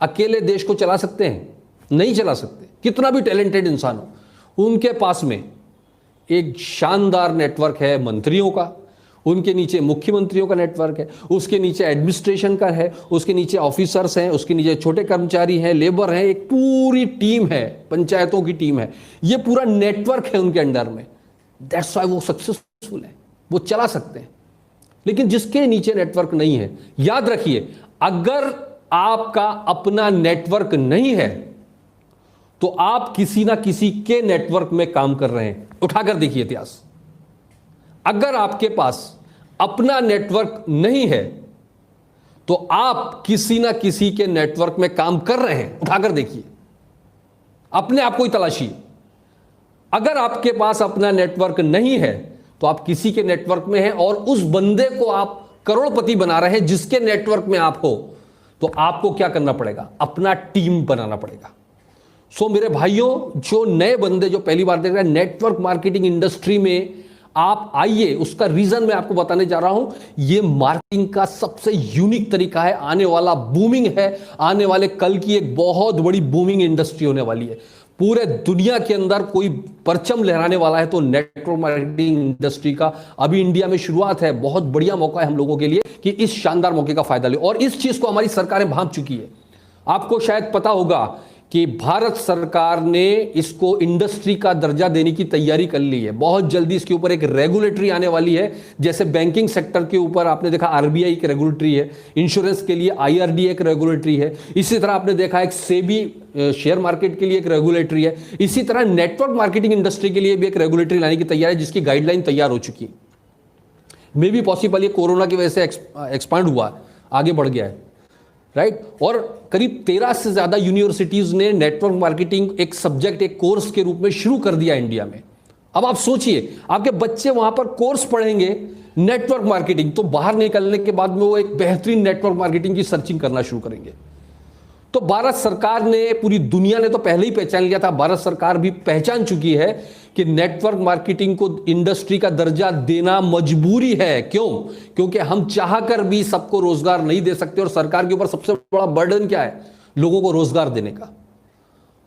अकेले देश को चला सकते हैं? नहीं चला सकते, कितना भी टैलेंटेड इंसान हो। उनके पास में एक शानदार नेटवर्क है मंत्रियों का, उनके नीचे मुख्यमंत्रियों का नेटवर्क है, उसके नीचे एडमिनिस्ट्रेशन का है, उसके नीचे ऑफिसर्स हैं, उसके नीचे छोटे कर्मचारी हैं, लेबर हैं, एक पूरी टीम है, पंचायतों की टीम है। ये पूरा नेटवर्क है उनके अंडर में। दैट्स व्हाई वो सक्सेसफुल है, वो चला सकते हैं। लेकिन जिसके नीचे नेटवर्क नहीं है, याद रखिए, अगर आपका अपना नेटवर्क नहीं है तो आप किसी ना किसी के नेटवर्क में काम कर रहे हैं। उठाकर देखिए इतिहास। अगर आपके पास अपना नेटवर्क नहीं है तो आप किसी ना किसी के नेटवर्क में काम कर रहे हैं। उठाकर देखिए, अपने आप को ही तलाशिए। अगर आपके पास अपना नेटवर्क नहीं है तो आप किसी के नेटवर्क में हैं और उस बंदे को आप करोड़पति बना रहे हैं जिसके नेटवर्क में आप हो। तो आपको क्या करना पड़ेगा? अपना टीम बनाना पड़ेगा। सो मेरे भाइयों, जो नए बंदे जो पहली बार देख रहे हैं नेटवर्क मार्केटिंग इंडस्ट्री में, आप आइए। उसका रीजन मैं आपको बताने जा रहा हूं। यह मार्केटिंग का सबसे यूनिक तरीका है, आने वाला बूमिंग है, आने वाले कल की एक बहुत बड़ी बूमिंग इंडस्ट्री होने वाली है। पूरे दुनिया के अंदर कोई परचम लहराने वाला है तो नेटवर्क मार्केटिंग इंडस्ट्री का अभी इंडिया में शुरुआत है। बहुत बढ़िया मौका है हम लोगों के लिए कि इस शानदार मौके का फायदा ले। और इस चीज को हमारी सरकारें भांप चुकी है। आपको शायद पता होगा कि भारत सरकार ने इसको इंडस्ट्री का दर्जा देने की तैयारी कर ली है। बहुत जल्दी इसके ऊपर एक रेगुलेटरी आने वाली है। जैसे बैंकिंग सेक्टर के ऊपर आपने देखा आरबीआई एक रेगुलेटरी है, इंश्योरेंस के लिए आईआरडी एक रेगुलेटरी है, इसी तरह आपने देखा एक सेबी शेयर मार्केट के लिए एक रेगुलेटरी है। इसी तरह नेटवर्क मार्केटिंग इंडस्ट्री के लिए भी एक रेगुलेटरी लाने की तैयारी है, जिसकी गाइडलाइन तैयार हो चुकी है। मे भी पॉसिबल ये कोरोना की वजह से एक्सपांड हुआ, आगे बढ़ गया है, राइट। और करीब 13 से ज्यादा यूनिवर्सिटीज ने नेटवर्क मार्केटिंग एक सब्जेक्ट, एक कोर्स के रूप में शुरू कर दिया इंडिया में। अब आप सोचिए, आपके बच्चे वहां पर कोर्स पढ़ेंगे नेटवर्क मार्केटिंग, तो बाहर निकलने के बाद में वो एक बेहतरीन नेटवर्क मार्केटिंग की सर्चिंग करना शुरू करेंगे। तो भारत सरकार ने, पूरी दुनिया ने तो पहले ही पहचान लिया था, भारत सरकार भी पहचान चुकी है कि नेटवर्क मार्केटिंग को इंडस्ट्री का दर्जा देना मजबूरी है। क्यों? क्योंकि हम चाहकर भी सबको रोजगार नहीं दे सकते और सरकार के ऊपर सबसे बड़ा बर्डन क्या है? लोगों को रोजगार देने का।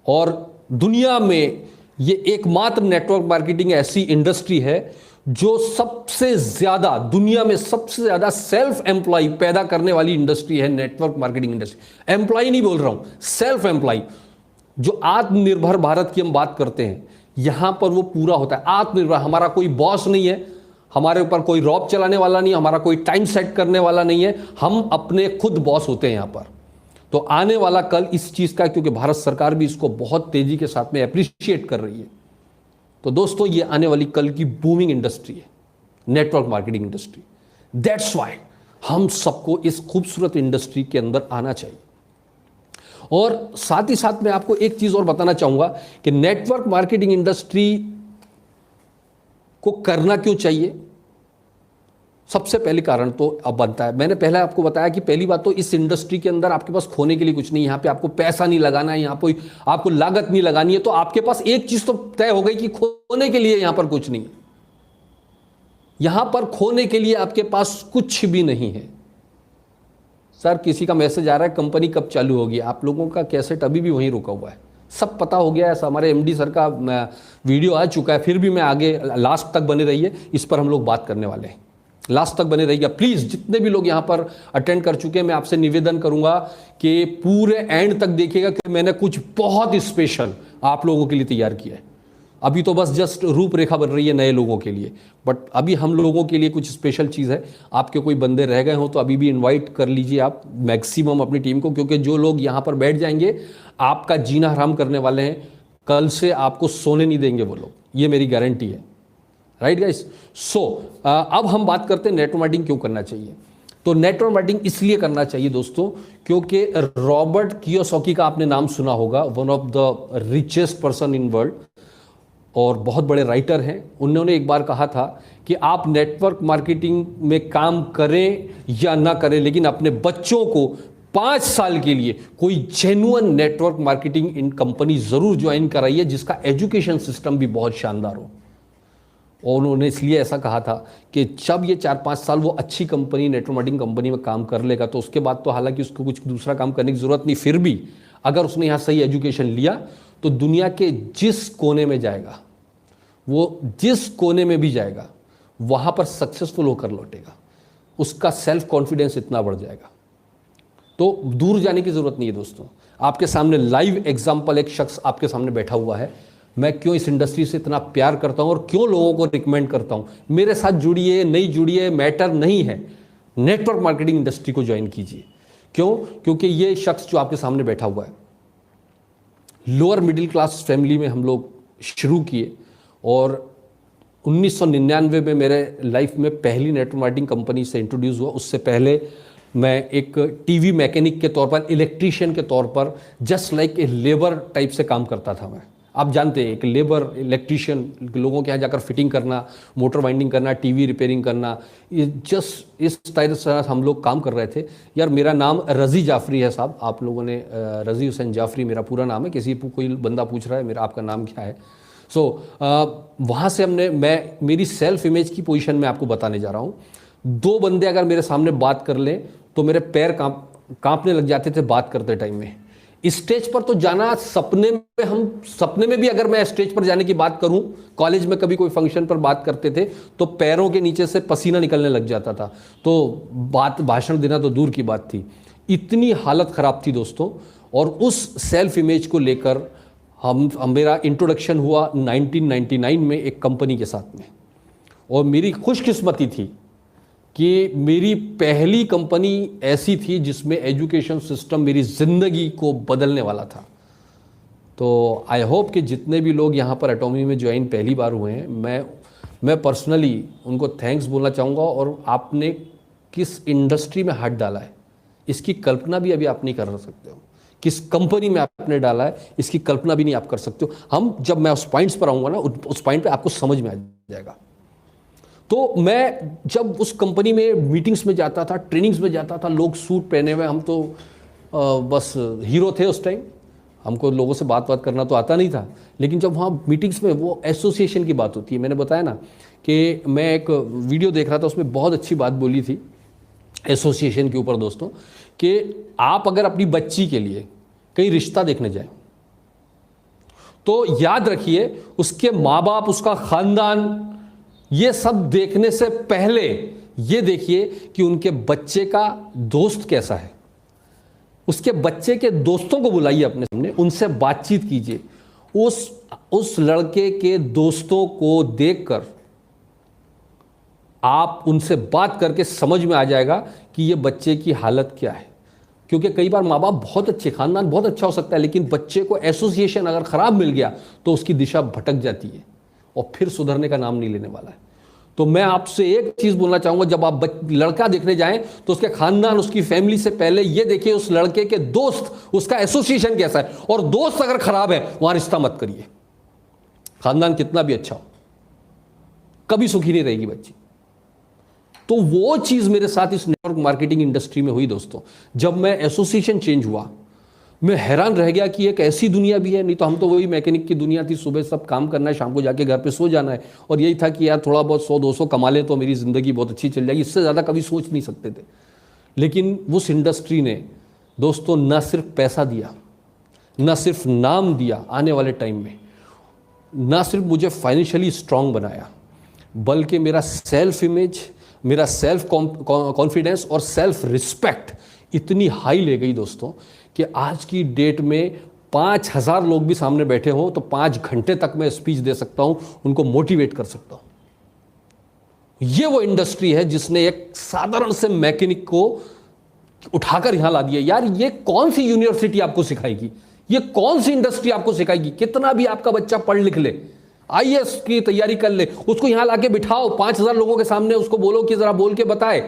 और दुनिया में ये एकमात्र नेटवर्क मार्केटिंग ऐसी इंडस्ट्री है जो सबसे ज्यादा, दुनिया में सबसे ज्यादा सेल्फ एम्प्लॉय पैदा करने वाली इंडस्ट्री है नेटवर्क मार्केटिंग इंडस्ट्री। एम्प्लॉय नहीं बोल रहा हूं, सेल्फ एम्प्लॉय। जो आत्मनिर्भर भारत की हम बात करते हैं, यहां पर वो पूरा होता है। आत्मनिर्भर, हमारा कोई बॉस नहीं है, हमारे ऊपर कोई रॉब चलाने वाला नहीं, हमारा कोई टाइम सेट करने वाला नहीं है, हम अपने खुद बॉस होते हैं यहां पर। तो आने वाला कल इस चीज का, क्योंकि भारत सरकार भी इसको बहुत तेजी के साथ में अप्रिशिएट कर रही है। तो दोस्तों, ये आने वाली कल की बूमिंग इंडस्ट्री है, network marketing industry. That's why हम सबको इस खूबसूरत इंडस्ट्री के अंदर आना चाहिए। और साथ ही साथ मैं आपको एक चीज और बताना चाहूंगा कि नेटवर्क मार्केटिंग इंडस्ट्री को करना क्यों चाहिए। सबसे पहले कारण तो अब बनता है, मैंने पहले आपको बताया कि पहली बात तो इस इंडस्ट्री के अंदर आपके पास खोने के लिए कुछ नहीं, यहां पे आपको पैसा नहीं लगाना है, यहां पे आपको लागत नहीं लगानी है। तो आपके पास एक चीज तो तय हो गई कि खोने के लिए यहां पर कुछ नहीं, यहां पर खोने के लिए आपके पास कुछ भी नहीं है। सर, किसी का मैसेज आ रहा है कंपनी कब चालू होगी? आप लोगों का कैसेट अभी भी वहीं रुका हुआ है, सब पता हो गया है। हमारे एमडी सर का वीडियो आ चुका है, फिर भी मैं आगे लास्ट तक बने रहिए, इस पर हम लोग बात करने वाले हैं। लास्ट तक बने रहिएगा प्लीज। जितने भी लोग यहां पर अटेंड कर चुके हैं, मैं आपसे निवेदन करूंगा कि पूरे एंड तक देखिएगा कि मैंने कुछ बहुत स्पेशल आप लोगों के लिए तैयार किया है। अभी तो बस जस्ट रूपरेखा बन रही है नए लोगों के लिए, बट अभी हम लोगों के लिए कुछ स्पेशल चीज़ है। आपके कोई बंदे रह गए हो तो अभी भी इनवाइट कर लीजिए आप मैक्सिमम अपनी टीम को, क्योंकि जो लोग यहाँ पर बैठ जाएंगे आपका जीना हराम करने वाले हैं। कल से आपको सोने नहीं देंगे वो लोग, ये मेरी गारंटी है। Right guys? सो अब हम बात करते हैं नेटवर्क मार्केटिंग क्यों करना चाहिए। तो नेटवर्क मार्केटिंग इसलिए करना चाहिए दोस्तों, क्योंकि रॉबर्ट कियोसाकी का आपने नाम सुना होगा, one of the richest person in world और बहुत बड़े राइटर हैं। उन्होंने एक बार कहा था कि आप नेटवर्क मार्केटिंग में काम करें या ना करें, लेकिन अपने बच्चों को 5 साल के लिए कोई genuine network marketing in company जरूर ज्वाइन कराइए, जिसका एजुकेशन सिस्टम भी बहुत शानदार हो। और उन्होंने इसलिए ऐसा कहा था कि जब ये 4-5 साल वो अच्छी कंपनी, नेटवर्क मार्केटिंग कंपनी में काम कर लेगा, तो उसके बाद तो हालांकि उसको कुछ दूसरा काम करने की जरूरत नहीं, फिर भी अगर उसने यहाँ सही एजुकेशन लिया तो दुनिया के जिस कोने में जाएगा, वो जिस कोने में भी जाएगा, वहां पर सक्सेसफुल होकर लौटेगा। उसका सेल्फ कॉन्फिडेंस इतना बढ़ जाएगा। तो दूर जाने की जरूरत नहीं है दोस्तों। आपके सामने लाइव एग्जाम्पल एक शख्स आपके सामने बैठा हुआ है। मैं क्यों इस इंडस्ट्री से इतना प्यार करता हूं और क्यों लोगों को रिकमेंड करता हूं, मेरे साथ जुड़िए नहीं जुड़िए मैटर नहीं है, नेटवर्क मार्केटिंग इंडस्ट्री को ज्वाइन कीजिए। क्यों? क्योंकि ये शख्स जो आपके सामने बैठा हुआ है, लोअर मिडिल क्लास फैमिली में हम लोग शुरू किए और 1999 में मेरे लाइफ में पहली नेटवर्क मार्केटिंग कंपनी से इंट्रोड्यूस हुआ। उससे पहले मैं एक टीवी मैकेनिक के तौर पर, इलेक्ट्रीशियन के तौर पर, just like a labour type से काम करता था मैं। आप जानते हैं एक लेबर इलेक्ट्रीशियन, लोगों के यहाँ जाकर फिटिंग करना, मोटर वाइंडिंग करना, टीवी रिपेयरिंग करना, ये जस्ट इस टाइप से हम लोग काम कर रहे थे। यार मेरा नाम रज़ी जाफरी है साहब, आप लोगों ने रज़ी हुसैन जाफरी मेरा पूरा नाम है। किसी कोई बंदा पूछ रहा है मेरा आपका नाम क्या है, सो वहाँ से मैं मेरी सेल्फ इमेज की पोजीशन में आपको बताने जा रहा हूँ। दो बंदे अगर मेरे सामने बात कर लें तो मेरे पैर कांपने लग जाते थे बात करते टाइम में। स्टेज पर तो जाना सपने में भी अगर मैं स्टेज पर जाने की बात करूं, कॉलेज में कभी कोई फंक्शन पर बात करते थे तो पैरों के नीचे से पसीना निकलने लग जाता था, तो भाषण देना तो दूर की बात थी। इतनी हालत खराब थी दोस्तों। और उस सेल्फ इमेज को लेकर मेरा इंट्रोडक्शन हुआ 1999 में एक कंपनी के साथ में। और मेरी खुशकिस्मती थी कि मेरी पहली कंपनी ऐसी थी जिसमें एजुकेशन सिस्टम मेरी ज़िंदगी को बदलने वाला था। तो आई होप कि जितने भी लोग यहाँ पर एटॉमी में ज्वाइन पहली बार हुए हैं, मैं पर्सनली उनको थैंक्स बोलना चाहूँगा। और आपने किस इंडस्ट्री में हाथ डाला है इसकी कल्पना भी अभी आप नहीं कर सकते हो। किस कंपनी में आपने डाला है इसकी कल्पना भी नहीं आप कर सकते हो। जब मैं उस पॉइंट्स पर आऊँगा ना, उस पॉइंट पे आपको समझ में आ जाएगा। तो मैं जब उस कंपनी में मीटिंग्स में जाता था, ट्रेनिंग्स में जाता था, लोग सूट पहने हुए, हम तो बस हीरो थे उस टाइम। हमको लोगों से बात करना तो आता नहीं था, लेकिन जब वहाँ मीटिंग्स में वो एसोसिएशन की बात होती है, मैंने बताया ना कि मैं एक वीडियो देख रहा था, उसमें बहुत अच्छी बात बोली थी एसोसिएशन के ऊपर दोस्तों, कि आप अगर अपनी बच्ची के लिए कहीं रिश्ता देखने जाए तो याद रखिए उसके माँ बाप, उसका खानदान, ये सब देखने से पहले ये देखिए कि उनके बच्चे का दोस्त कैसा है। उसके बच्चे के दोस्तों को बुलाइए अपने सामने, उनसे बातचीत कीजिए। उस लड़के के दोस्तों को देखकर आप उनसे बात करके समझ में आ जाएगा कि ये बच्चे की हालत क्या है। क्योंकि कई बार माँ बाप बहुत अच्छे, खानदान बहुत अच्छा हो सकता है, लेकिन बच्चे को एसोसिएशन अगर खराब मिल गया तो उसकी दिशा भटक जाती है और फिर सुधरने का नाम नहीं लेने वाला है। तो मैं आपसे एक चीज बोलना चाहूंगा, जब आप लड़का देखने जाएं तो उसके खानदान, उसकी फैमिली से पहले ये देखिए उस लड़के के दोस्त, उसका एसोसिएशन कैसा है। और दोस्त अगर खराब है वहां रिश्ता मत करिए, खानदान कितना भी अच्छा हो, कभी सुखी नहीं रहेगी बच्ची। तो वो चीज मेरे साथ इस नेटवर्क मार्केटिंग इंडस्ट्री में हुई दोस्तों। जब मैं एसोसिएशन चेंज हुआ, मैं हैरान रह गया कि एक ऐसी दुनिया भी है। नहीं तो हम तो वही मैकेनिक की दुनिया थी, सुबह सब काम करना है, शाम को जाके घर पे सो जाना है, और यही था कि यार थोड़ा बहुत 100-200 कमा लें तो मेरी ज़िंदगी बहुत अच्छी चल जाएगी, इससे ज़्यादा कभी सोच नहीं सकते थे। लेकिन उस इंडस्ट्री ने दोस्तों न सिर्फ पैसा दिया, न सिर्फ नाम दिया आने वाले टाइम में, न सिर्फ मुझे फाइनेंशियली स्ट्रांग बनाया, बल्कि मेरा सेल्फ इमेज, मेरा सेल्फ कॉन्फिडेंस और सेल्फ रिस्पेक्ट इतनी हाई ले गई दोस्तों कि आज की डेट में 5000 लोग भी सामने बैठे हों तो 5 घंटे तक मैं स्पीच दे सकता हूं, उनको मोटिवेट कर सकता हूं। ये वो इंडस्ट्री है जिसने एक साधारण से मैकेनिक को उठाकर यहां ला दिया। यार ये कौन सी यूनिवर्सिटी आपको सिखाएगी, ये कौन सी इंडस्ट्री आपको सिखाएगी। कितना भी आपका बच्चा पढ़ लिख ले, आईएएस की तैयारी कर ले, उसको यहां लाके बिठाओ 5000 लोगों के सामने, उसको बोलो कि जरा बोल के बताए,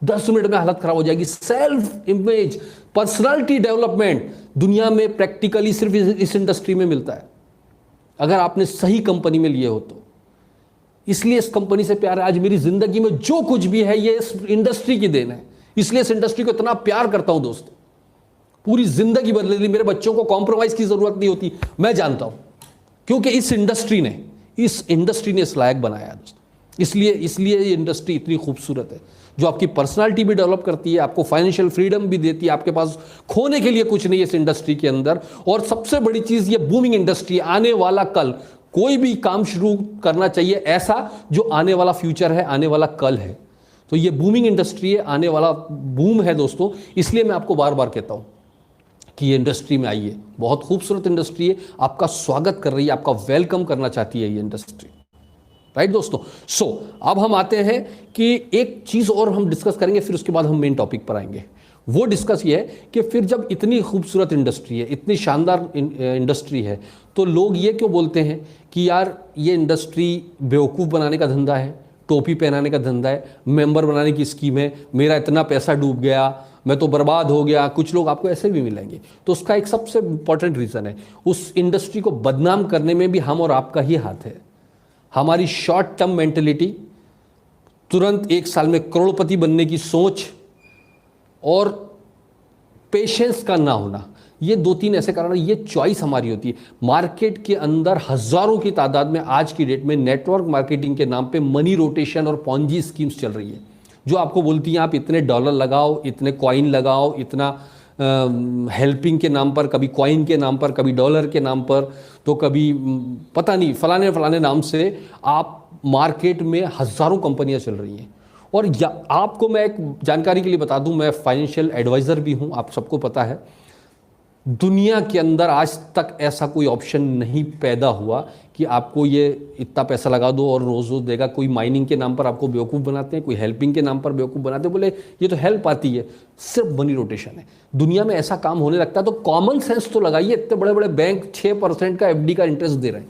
10 मिनट में हालत खराब हो जाएगी। सेल्फ इमेज, पर्सनालिटी डेवलपमेंट दुनिया में प्रैक्टिकली सिर्फ इस इंडस्ट्री में मिलता है, अगर आपने सही कंपनी में लिए हो तो। इसलिए इस कंपनी से प्यार है। आज मेरी जिंदगी में जो कुछ भी है ये इस इंडस्ट्री की देन है, इसलिए इस इंडस्ट्री को इतना प्यार करता हूं दोस्तों। पूरी जिंदगी बदल दी। मेरे बच्चों को कॉम्प्रोमाइज की जरूरत नहीं होती, मैं जानता हूं, क्योंकि इस इंडस्ट्री ने इस लायक बनाया दोस्तों। इसलिए ये इंडस्ट्री इतनी खूबसूरत है, जो आपकी पर्सनालिटी भी डेवलप करती है, आपको फाइनेंशियल फ्रीडम भी देती है, आपके पास खोने के लिए कुछ नहीं है इस इंडस्ट्री के अंदर। और सबसे बड़ी चीज, ये बूमिंग इंडस्ट्री, आने वाला कल, कोई भी काम शुरू करना चाहिए ऐसा जो आने वाला फ्यूचर है, आने वाला कल है। तो ये बूमिंग इंडस्ट्री है, आने वाला बूम है दोस्तों। इसलिए मैं आपको बार बार कहता हूं कि ये इंडस्ट्री में आइए, बहुत खूबसूरत इंडस्ट्री है, आपका स्वागत कर रही है, आपका वेलकम करना चाहती है ये इंडस्ट्री, राइट दोस्तों। अब हम आते हैं कि एक चीज और हम डिस्कस करेंगे, फिर उसके बाद हम मेन टॉपिक पर आएंगे। वो डिस्कस ये है कि फिर जब इतनी खूबसूरत इंडस्ट्री है, इतनी शानदार इंडस्ट्री है, तो लोग ये क्यों बोलते हैं कि यार ये इंडस्ट्री बेवकूफ़ बनाने का धंधा है, टोपी पहनाने का धंधा है, मेंबर बनाने की स्कीम है, मेरा इतना पैसा डूब गया, मैं तो बर्बाद हो गया। कुछ लोग आपको ऐसे भी मिलेंगे। तो उसका एक सबसे इंपॉर्टेंट रीज़न है, उस इंडस्ट्री को बदनाम करने में भी हम और आपका ही हाथ है। हमारी शॉर्ट टर्म मेंटेलिटी, तुरंत 1 साल में करोड़पति बनने की सोच और पेशेंस का ना होना, ये 2-3 ऐसे कारण, ये चॉइस हमारी होती है। मार्केट के अंदर हजारों की तादाद में आज की डेट में नेटवर्क मार्केटिंग के नाम पे मनी रोटेशन और पॉन्जी स्कीम्स चल रही है, जो आपको बोलती हैं आप इतने डॉलर लगाओ, इतने कॉइन लगाओ, इतना हेल्पिंग के नाम पर, कभी कॉइन के नाम पर, कभी डॉलर के नाम पर, तो कभी पता नहीं फलाने फलाने नाम से आप मार्केट में हजारों कंपनियां चल रही हैं। और आपको मैं एक जानकारी के लिए बता दूं, मैं फाइनेंशियल एडवाइज़र भी हूं, आप सबको पता है। दुनिया के अंदर आज तक ऐसा कोई ऑप्शन नहीं पैदा हुआ कि आपको ये इतना पैसा लगा दो और रोज़ रोज़ देगा। कोई माइनिंग के नाम पर आपको बेवकूफ़ बनाते हैं, कोई हेल्पिंग के नाम पर बेवकूफ़ बनाते हैं, बोले ये तो हेल्प आती है, सिर्फ मनी रोटेशन है। दुनिया में ऐसा काम होने लगता है तो कॉमन सेंस तो लगाइए। इतने बड़े बड़े बैंक 6% का FD का इंटरेस्ट दे रहे हैं,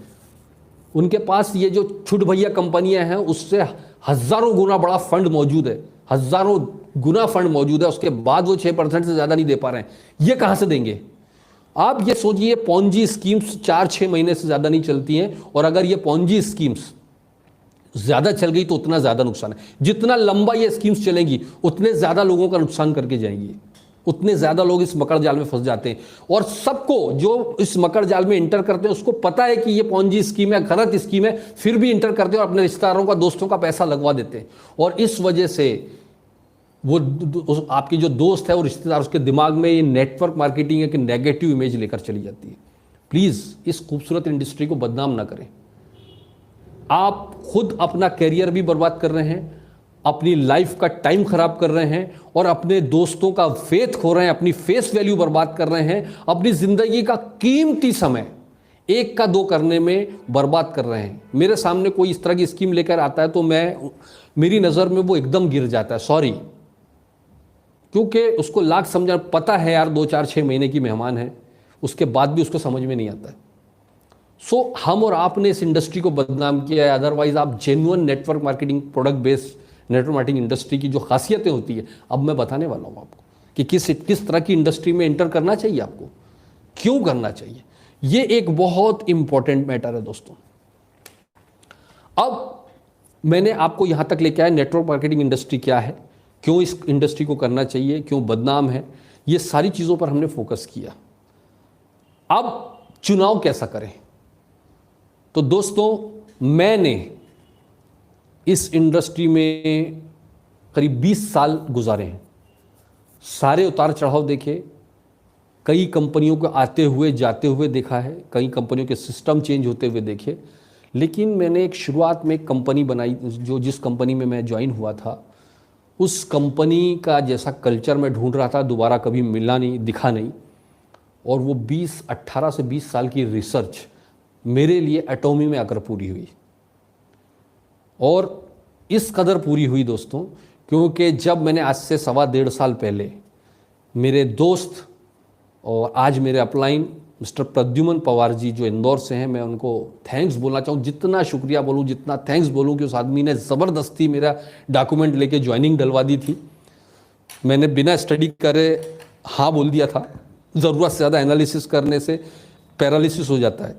उनके पास ये जो छुट भैया कंपनियां हैं उससे हजारों गुना बड़ा फंड मौजूद है, हजारों गुना फंड मौजूद है, उसके बाद वो 6% से ज़्यादा नहीं दे पा रहे हैं। ये कहाँ से देंगे? आप ये सोचिए, पॉन्जी स्कीम्स 4-6 महीने से ज़्यादा नहीं चलती हैं, और अगर ये पॉन्जी स्कीम्स ज़्यादा चल गई तो उतना ज़्यादा नुकसान है। जितना लंबा ये स्कीम्स चलेंगी उतने ज़्यादा लोगों का नुकसान करके जाएंगी, उतने ज़्यादा लोग इस मकर जाल में फंस जाते हैं। और सबको जो इस मकर जाल में इंटर करते हैं उसको पता है कि ये पॉन्जी स्कीम है, गलत स्कीम है, फिर भी इंटर करते हैं और अपने रिश्तेदारों का, दोस्तों का पैसा लगवा देते हैं। और इस वजह से वो आपकी जो दोस्त है वो रिश्तेदार, उसके दिमाग में ये नेटवर्क मार्केटिंग एक नेगेटिव इमेज लेकर चली जाती है। प्लीज़ इस खूबसूरत इंडस्ट्री को बदनाम ना करें। आप खुद अपना करियर भी बर्बाद कर रहे हैं, अपनी लाइफ का टाइम खराब कर रहे हैं, और अपने दोस्तों का फेथ खो रहे हैं, अपनी फेस वैल्यू बर्बाद कर रहे हैं, अपनी जिंदगी का कीमती समय 1 का 2 करने में बर्बाद कर रहे हैं। मेरे सामने कोई इस तरह की स्कीम लेकर आता है तो मेरी नज़र में वो एकदम गिर जाता है, सॉरी, क्योंकि उसको लाख समझा पता है यार 2-4-6 महीने की मेहमान है, उसके बाद भी उसको समझ में नहीं आता है। सो हम और आपने इस इंडस्ट्री को बदनाम किया है। अदरवाइज आप genuine network marketing, product based network marketing industry की जो खासियतें होती है, अब मैं बताने वाला हूँ आपको कि किस तरह की इंडस्ट्री में एंटर करना चाहिए, आपको क्यों करना चाहिए। ये एक बहुत इंपॉर्टेंट मैटर है दोस्तों। अब मैंने आपको यहां तक लेके आया, नेटवर्क मार्केटिंग इंडस्ट्री क्या है, क्यों इस इंडस्ट्री को करना चाहिए, क्यों बदनाम है, ये सारी चीज़ों पर हमने फोकस किया। अब चुनाव कैसा करें? तो दोस्तों मैंने इस इंडस्ट्री में करीब 20 साल गुजारे हैं, सारे उतार चढ़ाव देखे, कई कंपनियों को आते हुए जाते हुए देखा है, कई कंपनियों के सिस्टम चेंज होते हुए देखे। लेकिन मैंने एक शुरुआत में एक कंपनी बनाई, जिस कंपनी में मैं ज्वाइन हुआ था, उस कंपनी का जैसा कल्चर मैं ढूंढ रहा था दोबारा कभी मिला नहीं, दिखा नहीं। और वो 18 से 20 साल की रिसर्च मेरे लिए एटॉमी में आकर पूरी हुई, और इस कदर पूरी हुई दोस्तों, क्योंकि जब मैंने आज से 1.25 साल पहले मेरे दोस्त और आज मेरे अपलाइन मिस्टर प्रद्युमन पवार जी जो इंदौर से हैं, मैं उनको थैंक्स बोलना चाहूँ, जितना शुक्रिया बोलूँ, जितना थैंक्स बोलूँ कि उस आदमी ने ज़बरदस्ती मेरा डॉक्यूमेंट लेके ज्वाइनिंग डलवा दी थी। मैंने बिना स्टडी करे हाँ बोल दिया था। ज़रूरत से ज़्यादा एनालिसिस करने से पैरालिसिस हो जाता है।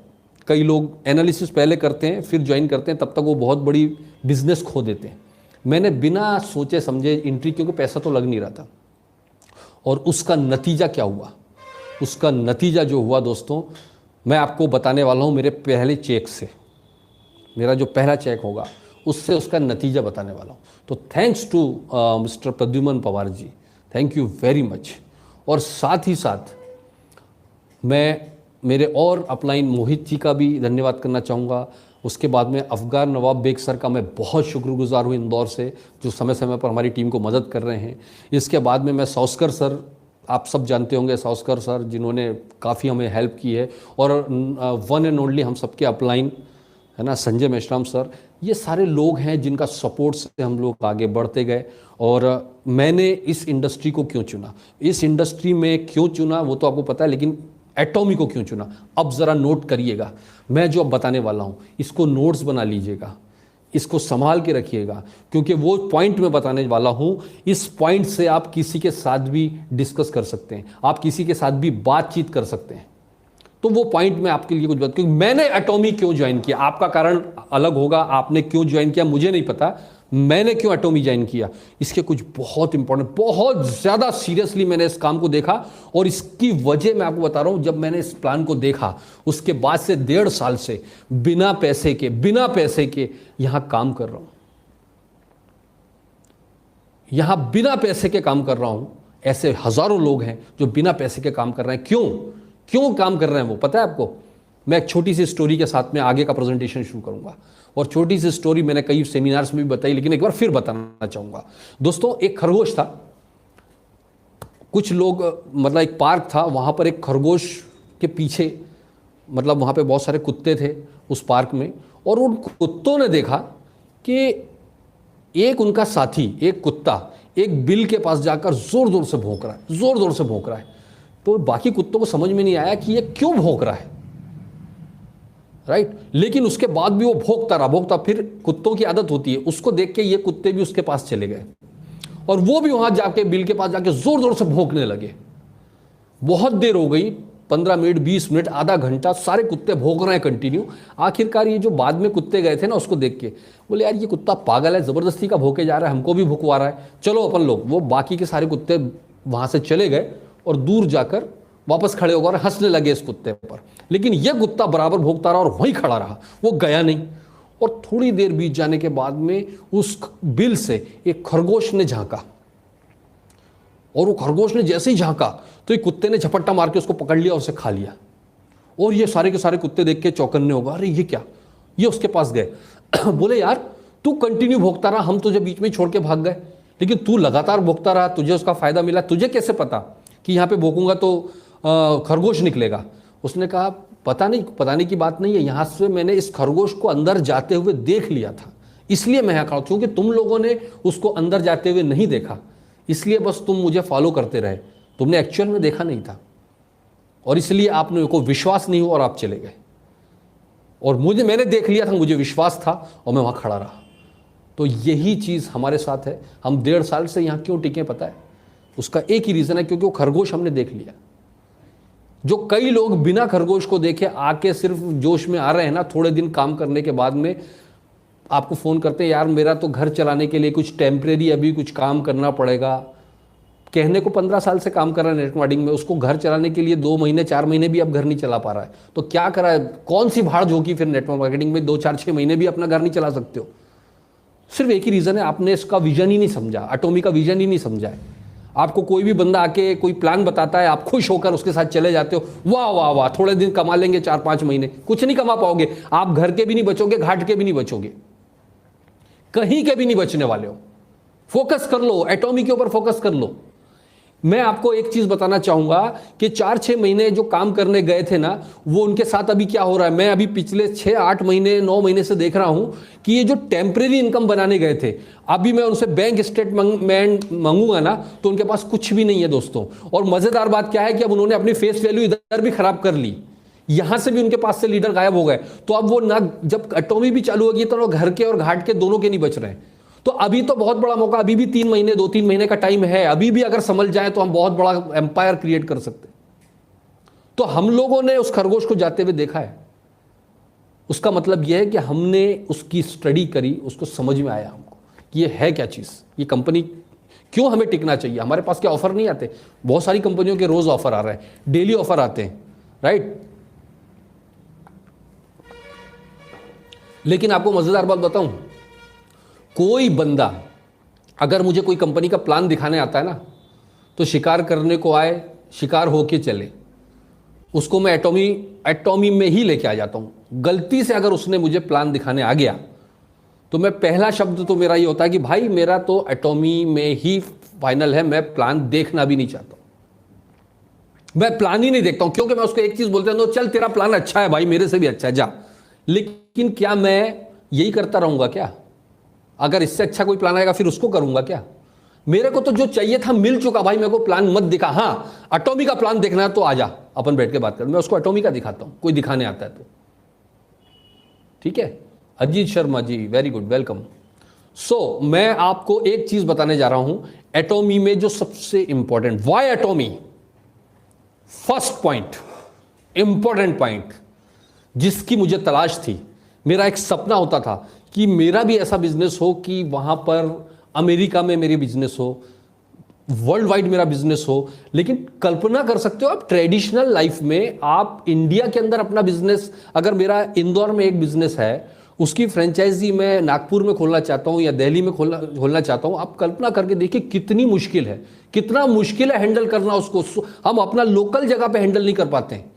कई लोग एनालिसिस पहले करते हैं फिर ज्वाइन करते हैं, तब तक वो बहुत बड़ी बिजनेस खो देते हैं। मैंने बिना सोचे समझे एंट्री, क्योंकि पैसा तो लग नहीं रहा था। और उसका नतीजा क्या हुआ? उसका नतीजा जो हुआ दोस्तों, मैं आपको बताने वाला हूँ मेरे पहले चेक से। मेरा जो पहला चेक होगा उससे उसका नतीजा बताने वाला हूँ। तो thanks to mister Pradyuman Pawar ji, thank you very much. और साथ ही साथ मैं मेरे और अपलाइन मोहित जी का भी धन्यवाद करना चाहूँगा। उसके बाद में अफगान नवाब बेग सर का मैं बहुत शुक्रगुजार हूँ इंदौर से, जो समय समय पर हमारी टीम को मदद कर रहे हैं। इसके बाद में मैं सौस्कर सर, आप सब जानते होंगे सौस्कर सर, जिन्होंने काफ़ी हमें हेल्प की है, और वन एंड ओनली हम सबके अपलाइन है ना, संजय मेश्राम सर, ये सारे लोग हैं जिनका सपोर्ट से हम लोग आगे बढ़ते गए। और मैंने इस इंडस्ट्री को क्यों चुना, इस इंडस्ट्री में क्यों चुना वो तो आपको पता है, लेकिन एटॉमी को क्यों चुना अब ज़रा नोट करिएगा। मैं जो अब बताने वाला हूँ इसको नोट्स बना लीजिएगा, इसको संभाल के रखिएगा, क्योंकि वो पॉइंट मैं बताने वाला हूँ, इस पॉइंट से आप किसी के साथ भी डिस्कस कर सकते हैं, आप किसी के साथ भी बातचीत कर सकते हैं। तो वो पॉइंट में आपके लिए कुछ बात, क्योंकि मैंने एटॉमी क्यों ज्वाइन किया, आपका कारण अलग होगा, आपने क्यों ज्वाइन किया मुझे नहीं पता, मैंने क्यों एटॉमी ज्वाइन किया, इसके कुछ बहुत इंपॉर्टेंट, बहुत ज़्यादा सीरियसली मैंने इस काम को देखा। और इसकी वजह मैं आपको बता रहा हूँ, जब मैंने इस प्लान को देखा उसके बाद से 1.5 साल से बिना पैसे के यहां काम कर रहा हूं, यहां बिना पैसे के काम कर रहा हूं। ऐसे हजारों लोग हैं जो बिना पैसे के काम कर रहे हैं। क्यों काम कर रहे हैं वो पता है आपको? मैं एक छोटी सी स्टोरी के साथ में आगे का प्रेजेंटेशन शुरू करूंगा, और छोटी सी स्टोरी मैंने कई सेमिनार्स में भी बताई, लेकिन एक बार फिर बताना चाहूंगा। दोस्तों, एक खरगोश था, कुछ लोग, मतलब एक पार्क था, वहां पर एक खरगोश के पीछे, मतलब वहां पे बहुत सारे कुत्ते थे उस पार्क में, और उन कुत्तों ने देखा कि एक उनका साथी, एक कुत्ता एक बिल के पास जाकर जोर जोर से भौंक रहा है। तो बाकी कुत्तों को समझ में नहीं आया कि ये क्यों भौंक रहा है, राइट। लेकिन उसके बाद भी वो भौंकता रहा। फिर कुत्तों की आदत होती है, उसको देख के ये कुत्ते भी उसके पास चले गए, और वो भी वहां जाके बिल के पास जाके जोर जोर से भौंकने लगे। बहुत देर हो गई, 15 मिनट, 20 मिनट, आधा घंटा, सारे कुत्ते भौंक रहे हैं कंटिन्यू। आखिरकार ये जो बाद में कुत्ते गए थे ना, उसको देख के बोले यार ये कुत्ता पागल है, जबरदस्ती का भौंके जा रहा है, हमको भी भुकवा रहा है, चलो अपन लोग, वो बाकी के सारे कुत्ते वहां से चले गए और दूर जाकर वापस खड़े होकर हंसने लगे इस कुत्ते पर। लेकिन यह कुत्ता बराबर भौंकता रहा और वहीं खड़ा रहा, वो गया नहीं। और थोड़ी देर बीत जाने के बाद में उस बिल से एक खरगोश ने झांका, और वो खरगोश ने जैसे ही झांका तो एक कुत्ते ने झपट्टा मार के उसको पकड़ लिया और उसे खा लिया। और ये सारे के सारे कुत्ते देख के चौकन्ने होगा, अरे ये क्या। ये उसके पास गए बोले यार तू कंटिन्यू भौंकता रहा, हम तुझे बीच में छोड़ के भाग गए, लेकिन तू लगातार भौंकता रहा, तुझे उसका फायदा मिला, तुझे कैसे पता कि यहाँ पे भौंकूंगा तो खरगोश निकलेगा? उसने कहा पता नहीं की बात नहीं है, यहाँ से मैंने इस खरगोश को अंदर जाते हुए देख लिया था, इसलिए मैं यहाँ खड़ा हूं, क्योंकि तुम लोगों ने उसको अंदर जाते हुए नहीं देखा, इसलिए बस तुम मुझे फॉलो करते रहे, तुमने एक्चुअल में देखा नहीं था, और इसलिए आपने को विश्वास नहीं हुआ और आप चले गए। और मैंने देख लिया था, मुझे विश्वास था और मैं वहां खड़ा रहा। तो यही चीज हमारे साथ है। हम 1.5 साल से यहां क्यों टिके पता है? उसका एक ही रीजन है, क्योंकि वो खरगोश हमने देख लिया। जो कई लोग बिना खरगोश को देखे आके सिर्फ जोश में आ रहे हैं ना, थोड़े दिन काम करने के बाद में आपको फोन करते हैं, यार मेरा तो घर चलाने के लिए कुछ टेम्परेरी अभी कुछ काम करना पड़ेगा। कहने को 15 साल से काम कर रहा है नेटवर्क मार्केटिंग में, उसको घर चलाने के लिए 2 महीने 4 महीने भी अब घर नहीं चला पा रहा है, तो क्या करा है? कौन सी भाड़ झोंकी फिर नेटवर्क मार्केटिंग में 2 4 6 महीने भी अपना घर नहीं चला सकते हो? सिर्फ एक ही रीजन है, आपने इसका विजन ही नहीं समझा, एटॉमी का विजन ही नहीं समझा है। आपको कोई भी बंदा आके कोई प्लान बताता है, आप खुश होकर उसके साथ चले जाते हो, वाह वाह वाह, थोड़े दिन कमा लेंगे, 4-5 महीने, कुछ नहीं कमा पाओगे आप, घर के भी नहीं बचोगे, घाट के भी नहीं बचोगे, कहीं के भी नहीं बचने वाले हो। फोकस कर लो, एटॉमी के ऊपर फोकस कर लो। मैं आपको एक चीज बताना चाहूंगा कि 4-6 महीने जो काम करने गए थे ना, वो उनके साथ अभी क्या हो रहा है, मैं अभी पिछले 6-8 महीने 9 महीने से देख रहा हूं कि ये जो टेम्परेरी इनकम बनाने गए थे, अभी मैं उनसे बैंक स्टेटमेंट मांगूंगा ना तो उनके पास कुछ भी नहीं है दोस्तों। और मजेदार बात क्या है कि अब उन्होंने अपनी फेस वैल्यू इधर भी खराब कर ली, यहां से भी उनके पास से लीडर गायब हो गए। तो अब वो ना, जब एटॉमी भी चालू होगी तो घर के और घाट के दोनों के नहीं बच रहे हैं। तो अभी तो बहुत बड़ा मौका, अभी भी 2-3 महीने का टाइम है, अभी भी अगर संभल जाए तो हम बहुत बड़ा एम्पायर क्रिएट कर सकते हैं। तो हम लोगों ने उस खरगोश को जाते हुए देखा है, उसका मतलब यह है कि हमने उसकी स्टडी करी, उसको समझ में आया हमको कि ये है क्या चीज, ये कंपनी क्यों हमें टिकना चाहिए, हमारे पास क्या ऑफर नहीं आते। बहुत सारी कंपनियों के रोज ऑफर आ रहे हैं, डेली ऑफर आते हैं, राइट। लेकिन आपको मजेदार बात बताऊं, कोई बंदा अगर मुझे कोई कंपनी का प्लान दिखाने आता है ना, तो शिकार करने को आए, शिकार होके चले, उसको मैं एटॉमी में ही लेके आ जाता हूं। गलती से अगर उसने मुझे प्लान दिखाने आ गया तो मैं पहला शब्द तो मेरा ये होता है कि भाई मेरा तो एटॉमी में ही फाइनल है, मैं प्लान देखना भी नहीं चाहता हूं, मैं प्लान ही नहीं देखता हूं। क्योंकि मैं उसको एक चीज बोलता हूं, चल तेरा प्लान अच्छा है भाई, मेरे से भी अच्छा है, जा, लेकिन क्या मैं यही करता रहूंगा क्या? अगर इससे अच्छा कोई प्लान आएगा फिर उसको करूंगा क्या? मेरे को तो जो चाहिए था मिल चुका भाई, मेरे को प्लान मत दिखा। हाँ, अटोमी का प्लान देखना है तो आजा, अपन बैठ के बात कर, मैं उसको अटोमी का दिखाता हूं, कोई दिखाने आता है तो। ठीक है, Ajit Sharma ji, very good, welcome. सो मैं आपको एक चीज बताने जा रहा हूं, एटोमी में जो सबसे important, why Atomy, first point, important point जिसकी मुझे तलाश थी। मेरा एक सपना होता था कि मेरा भी ऐसा बिजनेस हो कि वहां पर अमेरिका में मेरी बिजनेस हो, वर्ल्ड वाइड मेरा बिजनेस हो। लेकिन कल्पना कर सकते हो आप, ट्रेडिशनल लाइफ में आप इंडिया के अंदर अपना बिजनेस, अगर मेरा इंदौर में एक बिजनेस है, उसकी फ्रेंचाइजी मैं नागपुर में खोलना चाहता हूं या दिल्ली में खोलना चाहता हूं, आप कल्पना करके देखिए कितनी मुश्किल है, कितना मुश्किल है हैंडल करना उसको। हम अपना लोकल जगह पे हैंडल नहीं कर पाते हैं।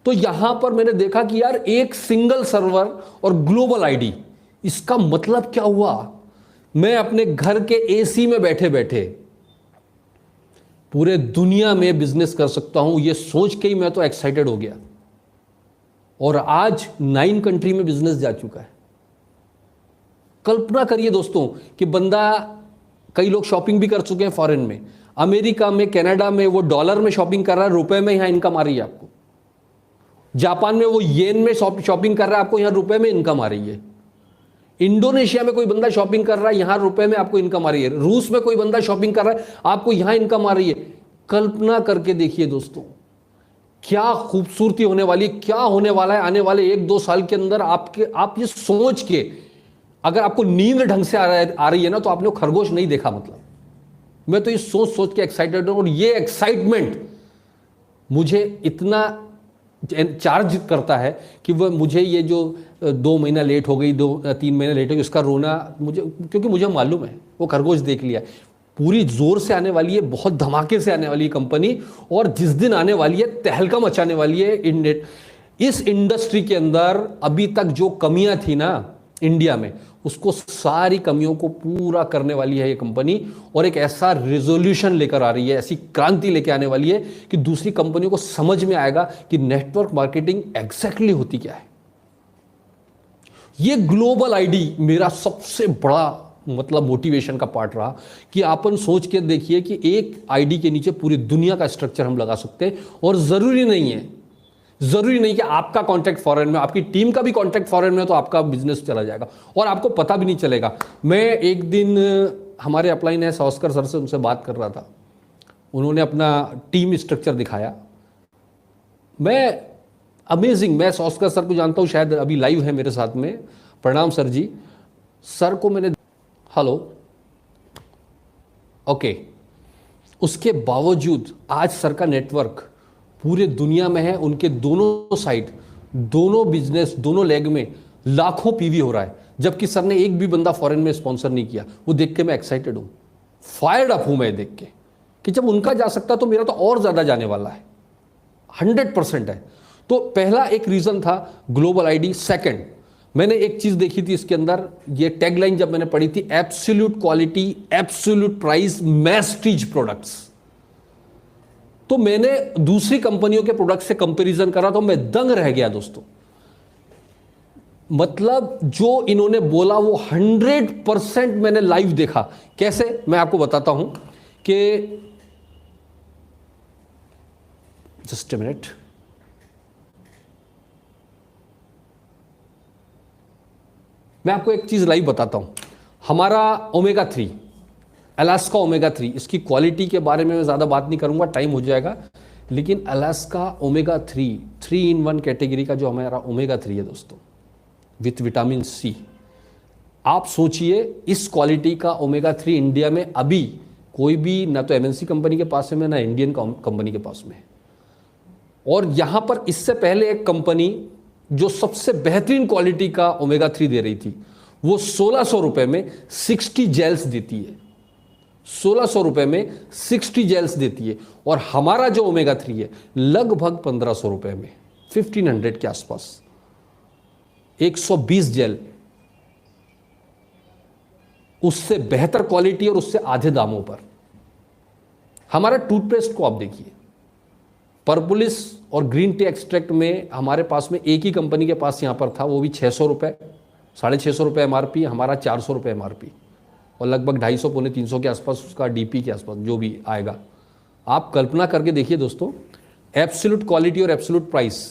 तो यहां पर मैंने देखा कि यार एक सिंगल सर्वर और ग्लोबल आईडी, इसका मतलब क्या हुआ? मैं अपने घर के एसी में बैठे बैठे पूरे दुनिया में बिजनेस कर सकता हूं, यह सोच के ही मैं तो एक्साइटेड हो गया। और आज 9 कंट्री में बिजनेस जा चुका है। कल्पना करिए दोस्तों कि बंदा, कई लोग शॉपिंग भी कर चुके हैं फॉरेन में, अमेरिका में, कनाडा में, वो डॉलर में शॉपिंग कर रहा है, रुपए में यहां इनकम आ रही है आपको। जापान में वो येन में शॉपिंग कर रहा है, आपको यहां रुपए में इनकम आ रही है। इंडोनेशिया में कोई बंदा शॉपिंग कर रहा है, यहां रुपए में आपको इनकम आ रही है। रूस में कोई बंदा शॉपिंग कर रहा है, आपको यहां इनकम आ रही है। कल्पना करके देखिए दोस्तों, क्या खूबसूरती होने वाली, क्या होने वाला है आने वाले 1-2 साल के अंदर। आप ये सोच के, अगर आपको नींद ढंग से आ रही है ना, तो आपने खरगोश नहीं देखा मतलब। मैं तो ये सोच सोच के एक्साइटेड हूं, और ये एक्साइटमेंट मुझे इतना चार्ज करता है कि वह मुझे ये जो 2 महीना लेट हो गई, 2-3 महीने लेट हो गई, उसका रोना मुझे, क्योंकि मुझे मालूम है वो खरगोश देख लिया। पूरी जोर से आने वाली है, बहुत धमाके से आने वाली है कंपनी, और जिस दिन आने वाली है तहलका मचाने वाली है। इस इंडस्ट्री के अंदर अभी तक जो कमियां थी ना इंडिया में, उसको सारी कमियों को पूरा करने वाली है ये कंपनी, और एक ऐसा रेजोल्यूशन लेकर आ रही है, ऐसी क्रांति लेकर आने वाली है कि दूसरी कंपनियों को समझ में आएगा कि नेटवर्क मार्केटिंग एग्जैक्टली होती क्या है। ये ग्लोबल आईडी मेरा सबसे बड़ा मतलब मोटिवेशन का पार्ट रहा कि आपन सोच के देखिए कि एक आईडी के नीचे पूरी दुनिया का स्ट्रक्चर हम लगा सकते हैं। और जरूरी नहीं कि आपका कॉन्टैक्ट फॉरेन में, आपकी टीम का भी कॉन्टैक्ट फॉरेन में, तो आपका बिजनेस चला जाएगा और आपको पता भी नहीं चलेगा। मैं एक दिन हमारे अपलाइन है सॉस्कर सर से, उनसे बात कर रहा था, उन्होंने अपना टीम स्ट्रक्चर दिखाया। मैं अमेजिंग, मैं सॉस्कर सर को जानता हूं, शायद अभी लाइव है मेरे साथ में, प्रणाम सर जी। सर को मैंने, हेलो, ओके, उसके बावजूद आज सर का नेटवर्क पूरे दुनिया में है। उनके दोनों साइड, दोनों बिजनेस, दोनों लेग में लाखों पीवी हो रहा है, जबकि सर ने एक भी बंदा फॉरेन में स्पॉन्सर नहीं किया। वो देख के मैं एक्साइटेड हूं, फायर्ड अप हूं मैं देख के कि जब उनका जा सकता तो मेरा तो और ज्यादा जाने वाला है, 100% है। तो पहला एक रीजन था ग्लोबल आईडी। सेकंड, मैंने एक चीज देखी थी इसके अंदर, ये टैगलाइन जब मैंने पढ़ी थी, एब्सोल्यूट क्वालिटी, एब्सोल्यूट प्राइस, मैस्टीज प्रोडक्ट्स। तो मैंने दूसरी कंपनियों के प्रोडक्ट से कंपैरिजन करा तो मैं दंग रह गया दोस्तों। मतलब जो इन्होंने बोला वो 100% मैंने लाइव देखा। कैसे, मैं आपको बताता हूं कि, जस्ट अ मिनट, मैं आपको एक चीज लाइव बताता हूं। हमारा ओमेगा 3, अलास्का ओमेगा 3, इसकी क्वालिटी के बारे में मैं ज़्यादा बात नहीं करूंगा, टाइम हो जाएगा। लेकिन अलास्का ओमेगा 3 in 1 कैटेगरी का जो हमारा ओमेगा 3 है दोस्तों, विथ विटामिन सी, आप सोचिए इस क्वालिटी का ओमेगा 3 इंडिया में अभी कोई भी, ना तो एमएनसी कंपनी के पास में, ना इंडियन कंपनी के पास में। और यहां पर इससे पहले एक कंपनी जो सबसे बेहतरीन क्वालिटी का ओमेगा 3 दे रही थी, वो 1600 रुपए में 60 जेल्स देती है, 1600 रुपए में 60 जेल्स देती है। और हमारा जो ओमेगा 3 है लगभग 1500 रुपए में, 1500 के आसपास, 120 जेल, उससे बेहतर क्वालिटी और उससे आधे दामों पर। हमारा टूथपेस्ट को आप देखिए, परपुलिस और ग्रीन टी एक्सट्रैक्ट में हमारे पास में एक ही कंपनी के पास यहाँ पर था, वो भी 600 रुपये, 650 रुपये MRP, हमारा 400 रुपये MRP, और लगभग 250 पौने 300 के आसपास उसका DP के आसपास जो भी आएगा। आप कल्पना करके देखिए दोस्तों, एब्सोल्यूट क्वालिटी और एब्सोल्यूट प्राइस,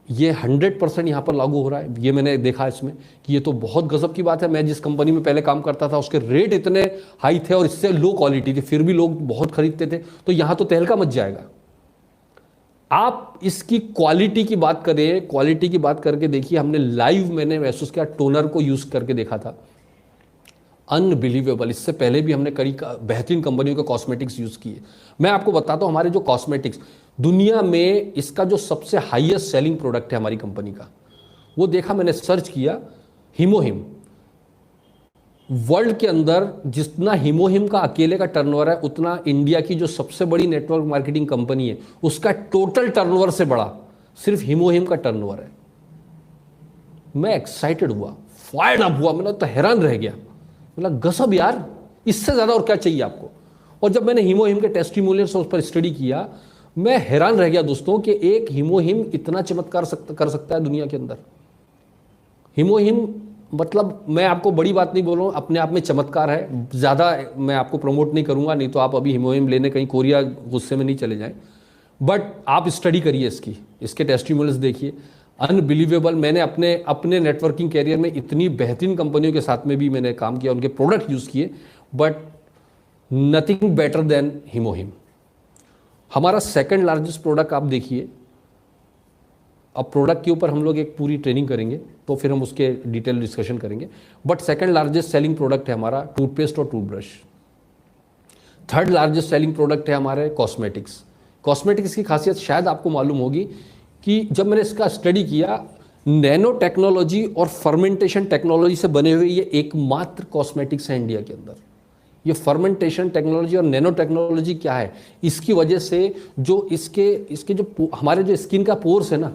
ये 100% यहाँ पर लागू हो रहा है। ये मैंने देखा इसमें कि ये तो बहुत गजब की बात है। मैं जिस कंपनी में पहले काम करता था उसके रेट इतने हाई थे और इससे लो क्वालिटी थी, फिर भी लोग बहुत खरीदते थे, तो यहाँ तो तहलका मच जाएगा। आप इसकी क्वालिटी की बात करें, क्वालिटी की बात करके देखिए, हमने लाइव मैंने महसूस किया, टोनर को यूज करके देखा था, अनबिलीवेबल। इससे पहले भी हमने कई बेहतरीन कंपनियों के कॉस्मेटिक्स यूज किए। मैं आपको बताता हूं, हमारे जो कॉस्मेटिक्स दुनिया में इसका जो सबसे हाईएस्ट सेलिंग प्रोडक्ट है हमारी कंपनी का, वो देखा मैंने, सर्च किया, हीमोहिम। वर्ल्ड के अंदर जितना हीमोहिम का अकेले का टर्नओवर है, उतना इंडिया की जो सबसे बड़ी नेटवर्क मार्केटिंग कंपनी है उसका टोटल टर्नओवर से बड़ा सिर्फ हीमोहिम का टर्नओवर है। मैं एक्साइटेड हुआ, फायर्ड अप हुआ, मैंने तो हैरान रह गया, मतलब गजब यार, इससे ज्यादा और क्या चाहिए आपको। और जब मैंने हीमोहिम के टेस्टिमोनियल्स उस पर स्टडी किया, मैं हैरान रह गया दोस्तों कि एक हीमोहिम इतना चमत्कार कर सकता है दुनिया के अंदर। हीमोहिम मतलब मैं आपको बड़ी बात नहीं बोल रहा हूँ, अपने आप में चमत्कार है। ज़्यादा मैं आपको प्रमोट नहीं करूँगा, नहीं तो आप अभी हीमोहिम लेने कहीं कोरिया गुस्से में नहीं चले जाएं, बट आप स्टडी करिए इसके टेस्टिमोनियल्स देखिए, अनबिलीवेबल। मैंने अपने नेटवर्किंग कैरियर में इतनी बेहतरीन कंपनियों के साथ में भी मैंने काम किया, उनके प्रोडक्ट यूज़ किए, बट नथिंग बेटर देन हीमोहिम। हमारा सेकंड लार्जेस्ट प्रोडक्ट आप देखिए, अब प्रोडक्ट के ऊपर हम लोग एक पूरी ट्रेनिंग करेंगे तो फिर हम उसके डिटेल डिस्कशन करेंगे, but second largest selling product है हमारा टूथपेस्ट और toothbrush. Third largest selling product है हमारे कॉस्मेटिक्स। कॉस्मेटिक्स की खासियत शायद आपको मालूम होगी कि जब मैंने इसका स्टडी किया, नैनो टेक्नोलॉजी और फर्मेंटेशन टेक्नोलॉजी से बने हुए ये एकमात्र कॉस्मेटिक्स है इंडिया के अंदर। ये फर्मेंटेशन टेक्नोलॉजी और नैनो टेक्नोलॉजी क्या है, इसकी वजह से जो इसके जो हमारे जो स्किन का पोर्स है ना,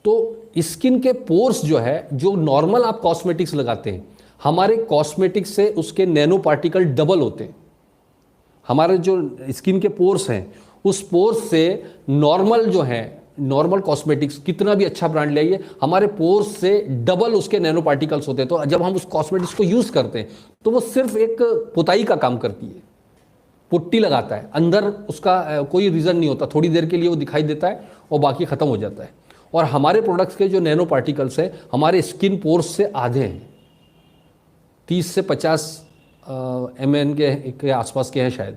तो स्किन के पोर्स जो है, जो नॉर्मल आप कॉस्मेटिक्स लगाते हैं, हमारे कॉस्मेटिक्स से उसके नैनो पार्टिकल डबल होते हैं। हमारे जो स्किन के पोर्स हैं, उस पोर्स से नॉर्मल जो है, नॉर्मल कॉस्मेटिक्स कितना भी अच्छा ब्रांड ले आइए, हमारे पोर्स से डबल उसके नैनो पार्टिकल्स होते हैं। तो जब हम उस कॉस्मेटिक्स को यूज करते हैं तो वो सिर्फ एक पुताई का काम करती है, पुट्टी लगाता है, अंदर उसका कोई रीजन नहीं होता, थोड़ी देर के लिए वो दिखाई देता है और बाकी खत्म हो जाता है। और हमारे प्रोडक्ट्स के जो नैनो पार्टिकल्स हैं, हमारे स्किन पोर्स से आधे हैं, 30 से 50 mn के आसपास के हैं शायद।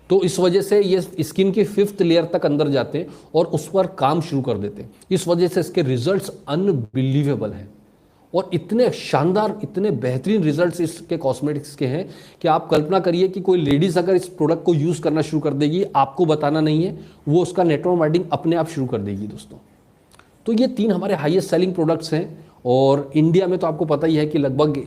तो इस वजह से ये स्किन की 5th लेयर तक अंदर जाते हैं और उस पर काम शुरू कर देते हैं। इस वजह से इसके रिजल्ट्स अनबिलीवेबल हैं और इतने शानदार, इतने बेहतरीन रिजल्ट्स इसके कॉस्मेटिक्स के हैं कि आप कल्पना करिए कि कोई लेडीज अगर इस प्रोडक्ट को यूज करना शुरू कर देगी, आपको बताना नहीं है, वो उसका नेटवर्क मार्केटिंग अपने आप शुरू कर देगी दोस्तों। तो ये 3 हमारे हाईएस्ट सेलिंग प्रोडक्ट्स हैं और इंडिया में तो आपको पता ही है कि लगभग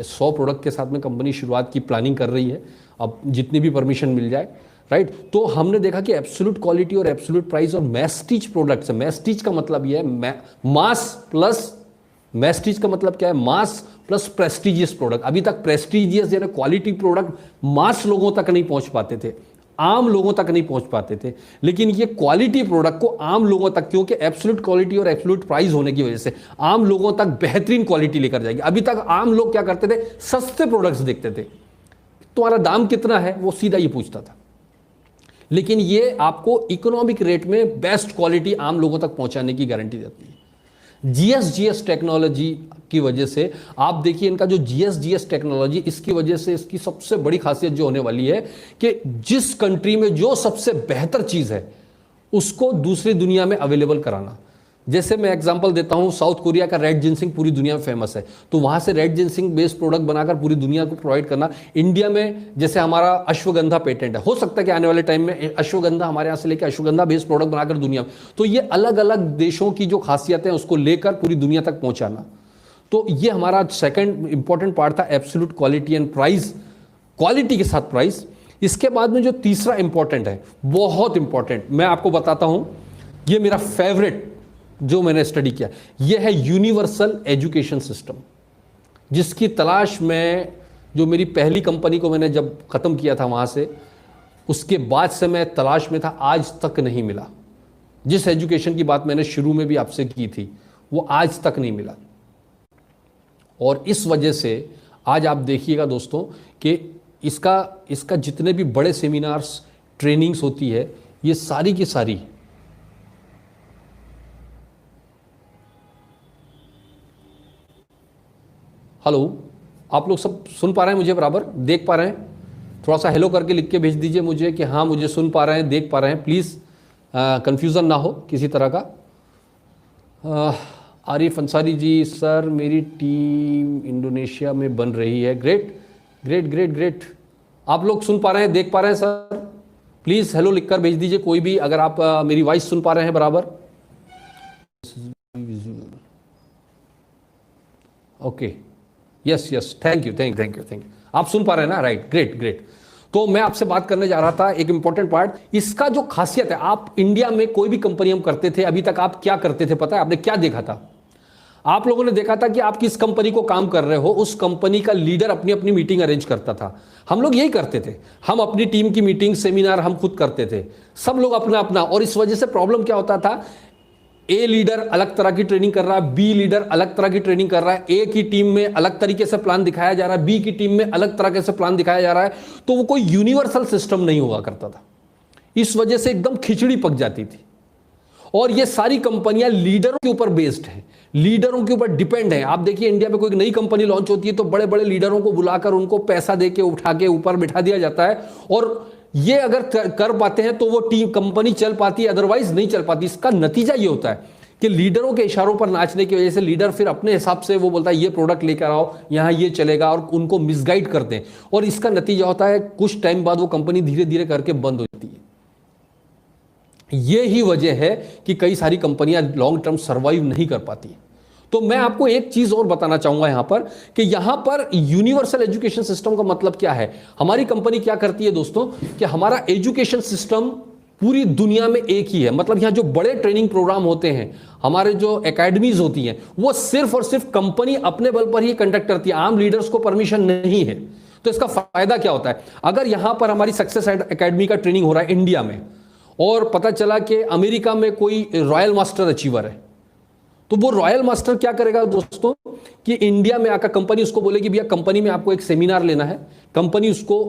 100 प्रोडक्ट के साथ में कंपनी शुरुआत की प्लानिंग कर रही है, अब जितनी भी परमिशन मिल जाए, राइट। तो हमने देखा कि एब्सोल्यूट क्वालिटी और एब्सोल्यूट प्राइस और मैस्टीज प्रोडक्ट्स है। मैस्टीज का मतलब ये है मास प्लस, मैस्टीज का मतलब क्या है, मास प्लस प्रेस्टीजियस प्रोडक्ट। अभी तक प्रेस्टीजियस यानी क्वालिटी प्रोडक्ट मास लोगों तक नहीं पहुंच पाते थे, आम लोगों तक नहीं पहुंच पाते थे, लेकिन ये क्वालिटी प्रोडक्ट को आम लोगों तक, क्योंकि एब्सोल्यूट क्वालिटी और एब्सोल्यूट प्राइस होने की वजह से आम लोगों तक बेहतरीन क्वालिटी लेकर जाएगी। अभी तक आम लोग क्या करते थे, सस्ते प्रोडक्ट्स देखते थे, तुम्हारा दाम कितना है वो सीधा ये पूछता था, लेकिन ये आपको इकोनॉमिक रेट में बेस्ट क्वालिटी आम लोगों तक पहुंचाने की गारंटी देती है। जीएस टेक्नोलॉजी की वजह से आप देखिए, इनका जो जीएस टेक्नोलॉजी, इसकी वजह से इसकी सबसे बड़ी खासियत जो होने वाली है कि जिस कंट्री में जो सबसे बेहतर चीज है उसको दूसरी दुनिया में अवेलेबल कराना। जैसे मैं एग्जांपल देता हूं, साउथ कोरिया का रेड जिनसिंग पूरी दुनिया में फेमस है, तो वहां से रेड जिनसिंग बेस्ड प्रोडक्ट बनाकर पूरी दुनिया को प्रोवाइड करना। इंडिया में जैसे हमारा अश्वगंधा पेटेंट है, हो सकता है कि आने वाले टाइम में अश्वगंधा हमारे यहाँ से लेकर अश्वगंधा बेस्ड प्रोडक्ट बनाकर दुनिया में, तो ये अलग अलग देशों की जो खासियतें हैं उसको लेकर पूरी दुनिया तक पहुंचाना। तो ये हमारा सेकंड इंपॉर्टेंट पार्ट था, absolute quality and price, quality के साथ प्राइस। इसके बाद में जो तीसरा इंपॉर्टेंट है, बहुत इंपॉर्टेंट, मैं आपको बताता हूं, ये मेरा फेवरेट जो मैंने स्टडी किया, ये है यूनिवर्सल एजुकेशन सिस्टम, जिसकी तलाश में जो मेरी पहली कंपनी को मैंने जब खत्म किया था वहां से, उसके बाद से मैं तलाश में था, आज तक नहीं मिला। जिस एजुकेशन की बात मैंने शुरू में भी आपसे की थी वो आज तक नहीं मिला। और इस वजह से आज आप देखिएगा दोस्तों कि इसका जितने भी बड़े सेमिनार्स, ट्रेनिंग्स होती है, ये सारी की सारी हेलो, आप लोग सब सुन पा रहे हैं मुझे, बराबर देख पा रहे हैं? थोड़ा सा हेलो करके लिख के भेज दीजिए मुझे कि हाँ मुझे सुन पा रहे हैं, देख पा रहे हैं। प्लीज़ कंफ्यूजन ना हो किसी तरह का। आरिफ अंसारी जी, सर मेरी टीम इंडोनेशिया में बन रही है। Great great great great. आप लोग सुन पा रहे हैं, देख पा रहे हैं सर? प्लीज़ हेलो लिखकर भेज दीजिए कोई भी, अगर आप मेरी वॉइस सुन पा रहे हैं बराबर। Okay, yes yes, thank you thank you thank you thank you. आप सुन पा रहे हैं ना? Right, great great. तो मैं आपसे बात करने जा रहा था एक इंपॉर्टेंट पार्ट, इसका जो खासियत है, आप इंडिया में कोई भी कंपनी हम करते थे, अभी तक आप क्या करते थे पता है? आपने क्या देखा था? आप लोगों ने देखा था कि आप किस कंपनी को काम कर रहे हो, उस कंपनी का लीडर अपनी अपनी मीटिंग अरेंज करता था। हम लोग यही करते थे, हम अपनी टीम की मीटिंग, सेमिनार हम खुद करते थे, सब लोग अपना अपना। और इस वजह से प्रॉब्लम क्या होता था, ए लीडर अलग तरह की ट्रेनिंग कर रहा है, बी लीडर अलग तरह की ट्रेनिंग कर रहा है, ए की टीम में अलग तरीके से प्लान दिखाया जा रहा है, बी की टीम में अलग तरह से प्लान दिखाया जा रहा है। तो वो कोई यूनिवर्सल सिस्टम नहीं हुआ करता था। इस वजह से एकदम खिचड़ी पक जाती थी। और ये सारी कंपनियां लीडरों के ऊपर बेस्ड हैं, लीडरों के ऊपर डिपेंड है। आप देखिए इंडिया में कोई नई कंपनी लॉन्च होती है तो बड़े बड़े लीडरों को बुलाकर उनको पैसा देके उठा के ऊपर बिठा दिया जाता है, और ये अगर कर पाते हैं तो वो टीम, कंपनी चल पाती है, अदरवाइज नहीं चल पाती। इसका नतीजा ये होता है कि लीडरों के इशारों पर नाचने की वजह से लीडर फिर अपने हिसाब से वो बोलता है ये प्रोडक्ट लेकर आओ, यहाँ ये चलेगा, और उनको मिसगाइड करते हैं। और इसका नतीजा होता है कुछ टाइम बाद वो कंपनी धीरे धीरे करके बंद हो जाती है। ये ही वजह है कि कई सारी कंपनियां लॉन्ग टर्म सर्वाइव नहीं कर पाती। तो मैं आपको एक चीज और बताना चाहूंगा यहां पर कि यहां पर यूनिवर्सल एजुकेशन सिस्टम का मतलब क्या है। हमारी कंपनी क्या करती है दोस्तों कि हमारा एजुकेशन सिस्टम पूरी दुनिया में एक ही है। मतलब यहां जो बड़े ट्रेनिंग प्रोग्राम होते हैं, हमारे जो एकेडमीज होती हैं, वो सिर्फ और सिर्फ कंपनी अपने बल पर ही कंडक्ट करती है, आम लीडर्स को परमिशन नहीं है। तो इसका फायदा क्या होता है, अगर यहां पर हमारी सक्सेस एकेडमी का ट्रेनिंग हो रहा है इंडिया में, और पता चला कि अमेरिका में कोई रॉयल मास्टर अचीवर है, तो वो रॉयल मास्टर क्या करेगा दोस्तों कि इंडिया में आकर कंपनी उसको बोलेगी भैया कंपनी में आपको एक सेमिनार लेना है, कंपनी उसको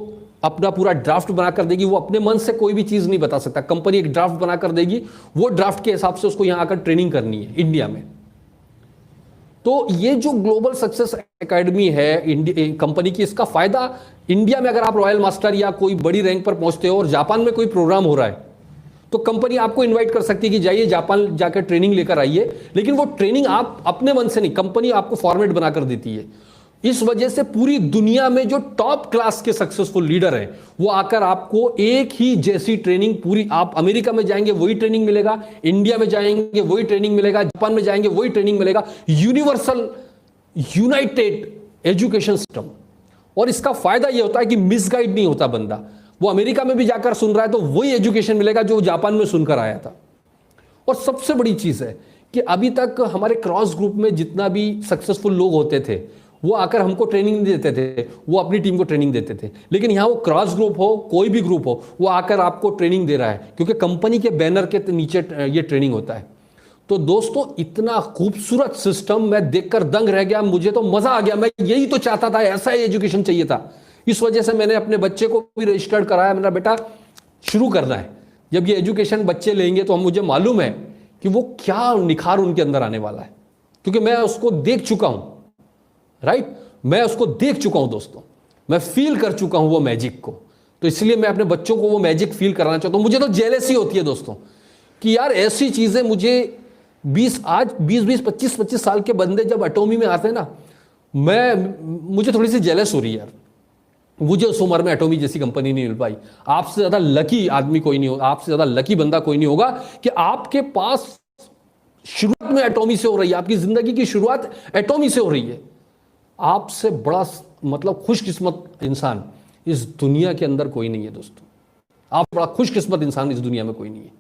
अपना पूरा ड्राफ्ट बनाकर देगी। वो अपने मन से कोई भी चीज नहीं बता सकता, कंपनी एक ड्राफ्ट बनाकर देगी, वो ड्राफ्ट के हिसाब से उसको यहां आकर ट्रेनिंग करनी है इंडिया में। तो ये जो ग्लोबल सक्सेस एकेडमी है कंपनी की, इसका फायदा इंडिया में अगर आप रॉयल मास्टर या कोई बड़ी रैंक पर पहुंचते हो और जापान में कोई प्रोग्राम हो रहा है, तो कंपनी आपको इनवाइट कर सकती है कि जाइए जापान जाकर ट्रेनिंग लेकर आइए। लेकिन वो ट्रेनिंग आप अपने मन से नहीं, कंपनी आपको फॉर्मेट बनाकर देती है। इस वजह से पूरी दुनिया में जो टॉप क्लास के सक्सेसफुल लीडर हैं, वो आकर आपको एक ही जैसी ट्रेनिंग पूरी, आप अमेरिका में जाएंगे वही ट्रेनिंग मिलेगा, इंडिया में जाएंगे वही ट्रेनिंग मिलेगा, जापान में जाएंगे वही ट्रेनिंग मिलेगा। Universal United education system. और इसका फायदा यह होता है कि मिसगाइड नहीं होता बंदा। वो अमेरिका में भी जाकर सुन रहा है तो वही एजुकेशन मिलेगा जो जापान में सुनकर आया था। और सबसे बड़ी चीज है कि अभी तक हमारे क्रॉस ग्रुप में जितना भी सक्सेसफुल लोग होते थे, वो आकर हमको ट्रेनिंग नहीं देते थे, वो अपनी टीम को ट्रेनिंग देते थे। लेकिन यहां वो क्रॉस ग्रुप हो, कोई भी ग्रुप हो, वो आकर आपको ट्रेनिंग दे रहा है, क्योंकि कंपनी के बैनर के नीचे ये ट्रेनिंग होता है। तो दोस्तों इतना खूबसूरत सिस्टम मैं देखकर दंग रह गया, मुझे तो मजा आ गया। मैं यही तो चाहता था, ऐसा ही एजुकेशन चाहिए था। इस वजह से मैंने अपने बच्चे को भी रजिस्टर्ड कराया। मेरा बेटा शुरू करना है, जब ये एजुकेशन बच्चे लेंगे तो मुझे मालूम है कि वो क्या निखार उनके अंदर आने वाला है, क्योंकि मैं उसको देख चुका हूं। राइट, मैं उसको देख चुका हूं दोस्तों, मैं फील कर चुका हूं वो मैजिक को। तो इसलिए मैं अपने बच्चों को वो मैजिक फील कराना चाहता हूं। मुझे तो जेलसी होती है दोस्तों कि यार ऐसी चीजें मुझे 20 25 साल के बंदे जब एटॉमी में आते हैं ना, मुझे थोड़ी सी जेलस हो रही है यार। मुझे उस उम्र में एटॉमी जैसी कंपनी नहीं मिल पाई। आपसे ज्यादा लकी आदमी कोई नहीं होगा, आपसे ज्यादा लकी बंदा कोई नहीं होगा कि आपके पास शुरुआत में एटॉमी से हो रही है, आपकी जिंदगी की शुरुआत एटॉमी से हो रही है। आपसे बड़ा मतलब खुशकिस्मत इंसान इस दुनिया के अंदर कोई नहीं है दोस्तों। आप बड़ा खुशकिस्मत इंसान इस दुनिया में कोई नहीं है।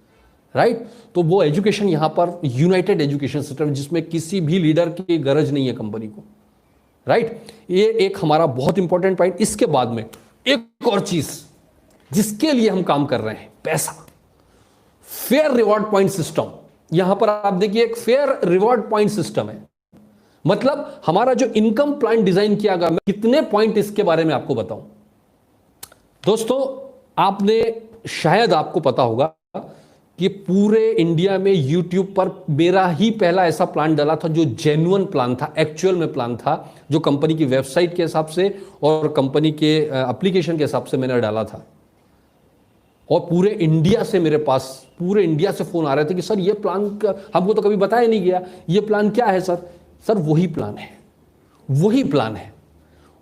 राइट, तो वो एजुकेशन यहां पर यूनाइटेड एजुकेशन सिस्टम, जिसमें किसी भी लीडर की गरज नहीं है कंपनी को। राइट, ये एक हमारा बहुत इंपॉर्टेंट पॉइंट। इसके बाद में एक और चीज जिसके लिए हम काम कर रहे हैं, पैसा। फेयर रिवॉर्ड पॉइंट सिस्टम, यहां पर आप देखिए एक फेयर रिवॉर्ड पॉइंट सिस्टम है। मतलब हमारा जो इनकम प्लान डिजाइन किया गया, मैं कितने पॉइंट इसके बारे में आपको बताऊं। दोस्तों, आपने शायद आपको पता होगा कि पूरे इंडिया में यूट्यूब पर मेरा ही पहला ऐसा प्लान डाला था जो जेन्युइन प्लान था, एक्चुअल में प्लान था, जो कंपनी की वेबसाइट के हिसाब से और कंपनी के एप्लीकेशन के हिसाब से मैंने डाला था। और पूरे इंडिया से मेरे पास, पूरे इंडिया से फोन आ रहे थे कि सर ये प्लान हमको तो कभी बताया नहीं गया, ये प्लान क्या है सर? सर वही प्लान है, वही प्लान है।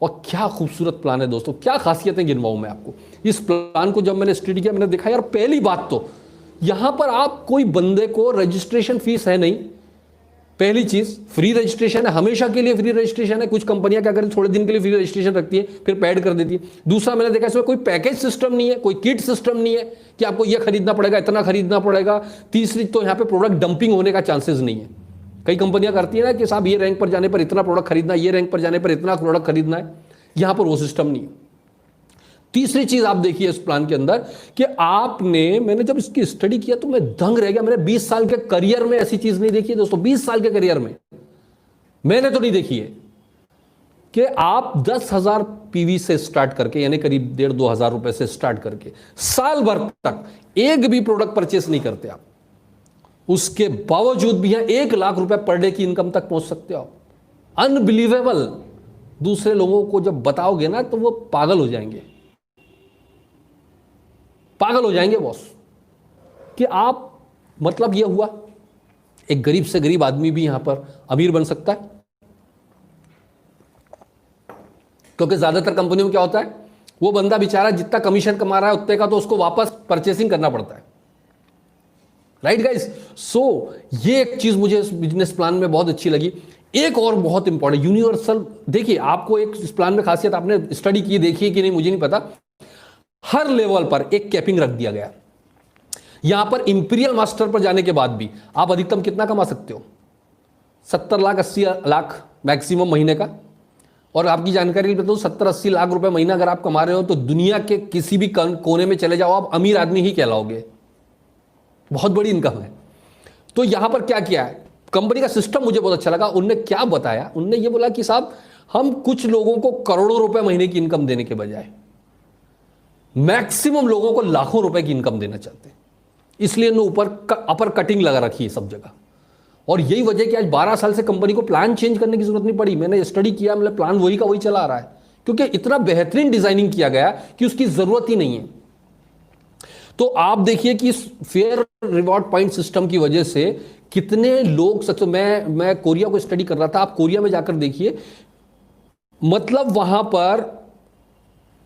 और क्या खूबसूरत प्लान है दोस्तों, क्या खासियतें गिनवाऊं मैं आपको। इस प्लान को जब मैंने स्टडी किया, मैंने देखा यार पहली बात तो यहां पर आप कोई बंदे को रजिस्ट्रेशन फीस है नहीं। पहली चीज, फ्री रजिस्ट्रेशन है, हमेशा के लिए फ्री रजिस्ट्रेशन है। कुछ कंपनियां क्या करती, थोड़े दिन के लिए फ्री रजिस्ट्रेशन रखती है, फिर पेड कर देती है। दूसरा, मैंने देखा इसमें कोई पैकेज सिस्टम नहीं है, कोई किट सिस्टम नहीं है कि आपको यह खरीदना पड़ेगा, इतना खरीदना पड़ेगा। तीसरी, तो यहां पे प्रोडक्ट डंपिंग होने का चांसेस नहीं है। कई कंपनियां करती है ना कि साहब ये रैंक पर जाने पर इतना प्रोडक्ट खरीदना, ये रैंक पर जाने पर इतना प्रोडक्ट खरीदना है। यहां पर वो सिस्टम नहीं है। तीसरी चीज आप देखिए इस प्लान के अंदर कि आपने, मैंने जब इसकी स्टडी किया तो मैं दंग रह गया। मैंने 20 साल के करियर में ऐसी चीज नहीं देखी है दोस्तों, 20 साल के करियर में मैंने तो नहीं देखी है कि आप 10,000 पीवी से स्टार्ट करके, यानी करीब 1,500-2,000 रुपए से स्टार्ट करके साल भर तक एक भी प्रोडक्ट परचेस नहीं करते आप, उसके बावजूद भी यहां 1 लाख रुपए पर डे की इनकम तक पहुंच सकते हो आप। अनबिलीवेबल। दूसरे लोगों को जब बताओगे ना तो वो पागल हो जाएंगे, पागल हो जाएंगे बॉस, कि आप, मतलब ये हुआ एक गरीब से गरीब आदमी भी यहां पर अमीर बन सकता है। क्योंकि ज्यादातर कंपनियों में क्या होता है, वो बंदा बेचारा जितना कमीशन कमा रहा है उतने का तो उसको वापस परचेसिंग करना पड़ता है। Right guys? सो ये एक चीज मुझे इस बिजनेस प्लान में बहुत अच्छी लगी। एक और बहुत इंपॉर्टेंट, यूनिवर्सल। देखिए, आपको एक इस प्लान में खासियत, आपने स्टडी की, देखी कि नहीं मुझे नहीं पता, हर लेवल पर एक कैपिंग रख दिया गया। यहां पर इंपीरियल मास्टर पर जाने के बाद भी आप अधिकतम कितना कमा सकते हो? 70 लाख 80 लाख मैक्सिमम महीने का। और आपकी जानकारी बताऊं, 70-80 लाख रुपए महीना अगर आप कमा रहे हो तो दुनिया के किसी भी कोने में चले जाओ, आप अमीर आदमी ही कहलाओगे। बहुत बड़ी इनकम है। तो यहां पर क्या किया है, कंपनी का सिस्टम मुझे बहुत अच्छा लगा। उनने क्या बताया, उनने ये बोला कि साहब हम कुछ लोगों को करोड़ों रुपए महीने की इनकम देने के बजाय मैक्सिमम लोगों को लाखों रुपए की इनकम देना चाहते हैं। इसलिए उन्होंने ऊपर अपर कटिंग लगा रखी है सब जगह। और यही वजह कि आज 12 साल से कंपनी को प्लान चेंज करने की जरूरत नहीं पड़ी। मैंने स्टडी किया, मतलब प्लान वही का वही चला आ रहा है, क्योंकि इतना बेहतरीन डिजाइनिंग किया गया कि उसकी जरूरत ही नहीं है। तो आप देखिए कि इस फेयर रिवॉर्ड पॉइंट सिस्टम की वजह से कितने लोग सक्सेस। मैं कोरिया को स्टडी कर रहा था, आप कोरिया में जाकर देखिए, मतलब वहां पर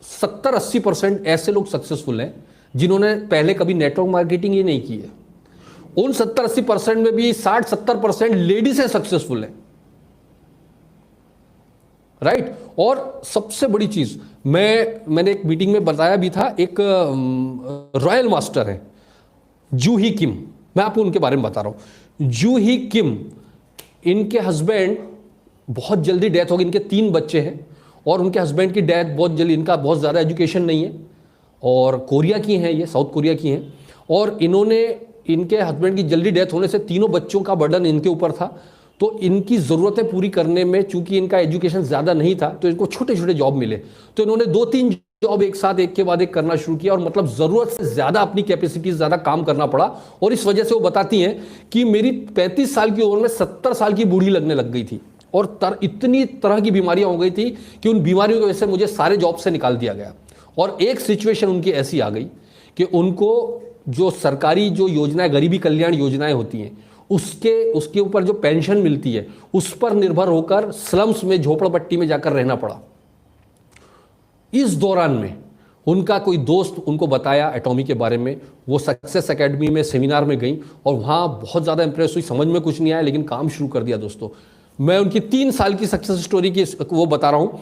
70-80% ऐसे लोग सक्सेसफुल हैं जिन्होंने पहले कभी नेटवर्क मार्केटिंग ही नहीं की है। उन 70-80% में भी 60-70% लेडीज से सक्सेसफुल है। राइट? और सबसे बड़ी चीज, मैंने एक मीटिंग में बताया भी था, एक रॉयल मास्टर है जूही किम, मैं आपको उनके बारे में बता रहा हूं। जूही किम, इनके हस्बैंड बहुत जल्दी डेथ हो गई, इनके 3 बच्चे हैं और उनके हस्बैंड की डेथ बहुत जल्दी, इनका बहुत ज़्यादा एजुकेशन नहीं है और कोरिया की हैं, ये साउथ कोरिया की हैं। और इन्होंने, इनके हस्बैंड की जल्दी डेथ होने से तीनों बच्चों का बर्डन इनके ऊपर था। तो इनकी ज़रूरतें पूरी करने में, चूंकि इनका एजुकेशन ज़्यादा नहीं था, तो इनको छोटे छोटे जॉब मिले। तो इन्होंने 2-3 जॉब एक साथ, एक के बाद एक करना शुरू किया और मतलब ज़रूरत से ज़्यादा अपनी कैपेसिटी ज़्यादा काम करना पड़ा। और इस वजह से वो बताती हैं कि मेरी 35 साल की उम्र में 70 साल की बूढ़ी लगने लग गई थी और इतनी तरह की बीमारियां हो गई थी कि उन बीमारियों की वजह से मुझे सारे जॉब से निकाल दिया गया। और एक सिचुएशन उनकी ऐसी आ गई कि उनको जो सरकारी जो योजनाएं, गरीबी कल्याण योजनाएं होती हैं, उसके ऊपर जो पेंशन मिलती है उस पर निर्भर होकर स्लम्स में, झोपड़पट्टी में जाकर रहना पड़ा। इस दौरान में उनका कोई दोस्त उनको बताया एटॉमी के बारे में, वो सक्सेस एकेडमी में सेमिनार में गई और वहाँ बहुत ज़्यादा इंप्रेस हुई। समझ में कुछ नहीं आया लेकिन काम शुरू कर दिया। दोस्तों, मैं उनकी 3 साल की सक्सेस स्टोरी की वो बता रहा हूँ।